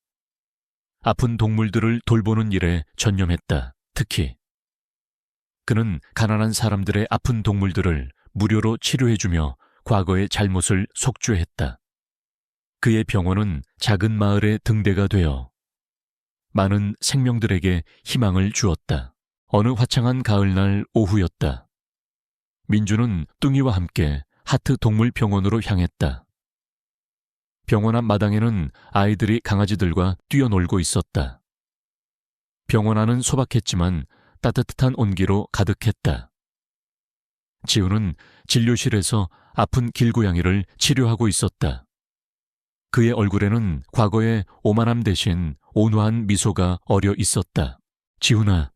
아픈 동물들을 돌보는 일에 전념했다. 특히 그는 가난한 사람들의 아픈 동물들을 무료로 치료해주며 과거의 잘못을 속죄했다. 그의 병원은 작은 마을의 등대가 되어 많은 생명들에게 희망을 주었다. 어느 화창한 가을날 오후였다. 민주는 뚱이와 함께 하트 동물병원으로 향했다. 병원 앞 마당에는 아이들이 강아지들과 뛰어놀고 있었다. 병원 안은 소박했지만 따뜻한 온기로 가득했다. 지우는 진료실에서 아픈 길고양이를 치료하고 있었다. 그의 얼굴에는 과거의 오만함 대신 온화한 미소가 어려 있었다. 지훈아.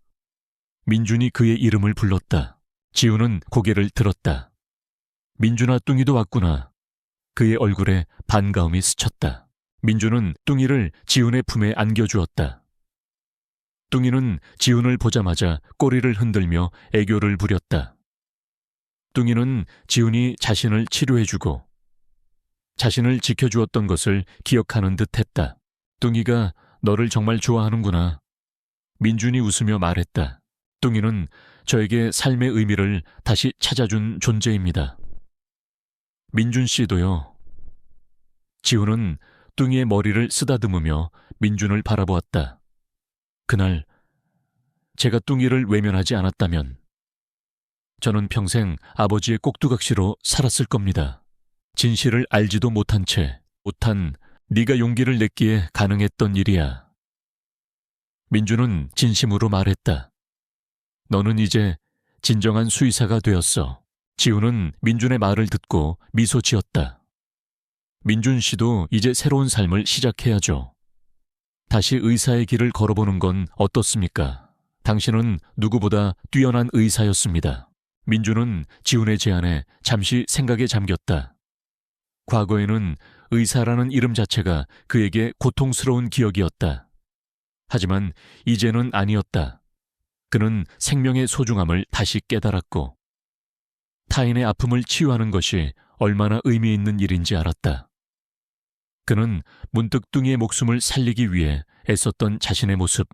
민준이 그의 이름을 불렀다. 지훈은 고개를 들었다. 민준아, 뚱이도 왔구나. 그의 얼굴에 반가움이 스쳤다. 민준은 뚱이를 지훈의 품에 안겨주었다. 뚱이는 지훈을 보자마자 꼬리를 흔들며 애교를 부렸다. 뚱이는 지훈이 자신을 치료해주고 자신을 지켜주었던 것을 기억하는 듯했다. 뚱이가 너를 정말 좋아하는구나. 민준이 웃으며 말했다. 뚱이는 저에게 삶의 의미를 다시 찾아준 존재입니다. 민준 씨도요. 지훈은 뚱이의 머리를 쓰다듬으며 민준을 바라보았다. 그날 제가 뚱이를 외면하지 않았다면 저는 평생 아버지의 꼭두각시로 살았을 겁니다. 진실을 알지도 못한 채 못한 네가 용기를 냈기에 가능했던 일이야. 민준은 진심으로 말했다. 너는 이제 진정한 수의사가 되었어. 지훈은 민준의 말을 듣고 미소 지었다. 민준 씨도 이제 새로운 삶을 시작해야죠. 다시 의사의 길을 걸어보는 건 어떻습니까? 당신은 누구보다 뛰어난 의사였습니다. 민준은 지훈의 제안에 잠시 생각에 잠겼다. 과거에는 의사라는 이름 자체가 그에게 고통스러운 기억이었다. 하지만 이제는 아니었다. 그는 생명의 소중함을 다시 깨달았고 타인의 아픔을 치유하는 것이 얼마나 의미 있는 일인지 알았다. 그는 문득 뚱이의 목숨을 살리기 위해 애썼던 자신의 모습,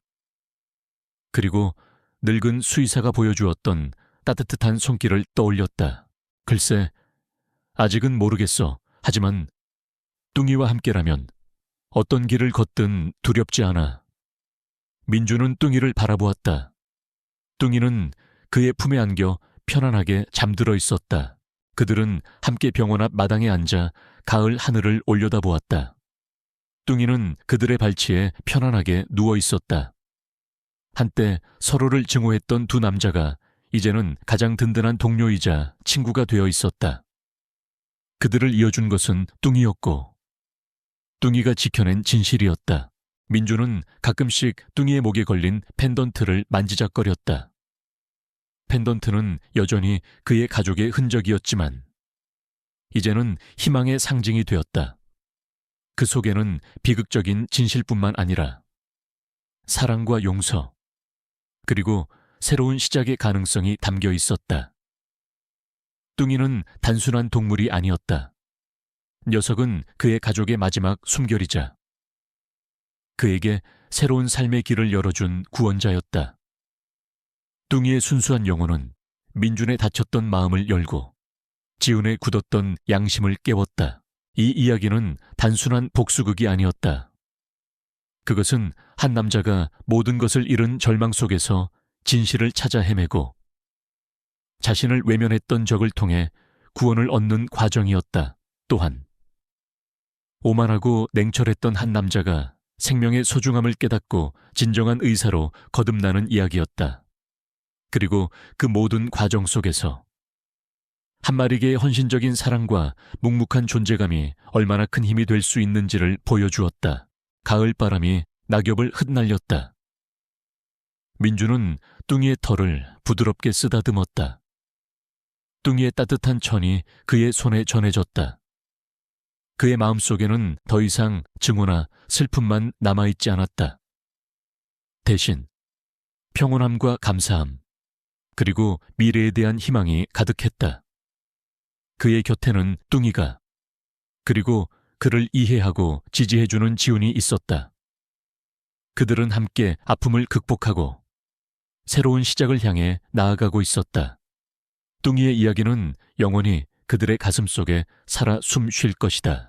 그리고 늙은 수의사가 보여주었던 따뜻한 손길을 떠올렸다. 글쎄, 아직은 모르겠어. 하지만 뚱이와 함께라면 어떤 길을 걷든 두렵지 않아. 민준은 뚱이를 바라보았다. 뚱이는 그의 품에 안겨 편안하게 잠들어 있었다. 그들은 함께 병원 앞 마당에 앉아 가을 하늘을 올려다보았다. 뚱이는 그들의 발치에 편안하게 누워 있었다. 한때 서로를 증오했던 두 남자가 이제는 가장 든든한 동료이자 친구가 되어 있었다. 그들을 이어준 것은 뚱이였고 뚱이가 지켜낸 진실이었다. 민준은 가끔씩 뚱이의 목에 걸린 펜던트를 만지작거렸다. 펜던트는 여전히 그의 가족의 흔적이었지만 이제는 희망의 상징이 되었다. 그 속에는 비극적인 진실뿐만 아니라 사랑과 용서, 그리고 새로운 시작의 가능성이 담겨 있었다. 뚱이는 단순한 동물이 아니었다. 녀석은 그의 가족의 마지막 숨결이자 그에게 새로운 삶의 길을 열어준 구원자였다. 뚱이의 순수한 영혼은 민준의 다쳤던 마음을 열고 지훈의 굳었던 양심을 깨웠다. 이 이야기는 단순한 복수극이 아니었다. 그것은 한 남자가 모든 것을 잃은 절망 속에서 진실을 찾아 헤매고 자신을 외면했던 적을 통해 구원을 얻는 과정이었다. 또한 오만하고 냉철했던 한 남자가 생명의 소중함을 깨닫고 진정한 의사로 거듭나는 이야기였다. 그리고 그 모든 과정 속에서 한 마리 개의 헌신적인 사랑과 묵묵한 존재감이 얼마나 큰 힘이 될 수 있는지를 보여주었다. 가을 바람이 낙엽을 흩날렸다. 민준은 뚱이의 털을 부드럽게 쓰다듬었다. 뚱이의 따뜻한 천이 그의 손에 전해졌다. 그의 마음속에는 더 이상 증오나 슬픔만 남아있지 않았다. 대신 평온함과 감사함, 그리고 미래에 대한 희망이 가득했다. 그의 곁에는 뚱이가, 그리고 그를 이해하고 지지해주는 지훈이 있었다. 그들은 함께 아픔을 극복하고 새로운 시작을 향해 나아가고 있었다. 뚱이의 이야기는 영원히 그들의 가슴 속에 살아 숨 쉴 것이다.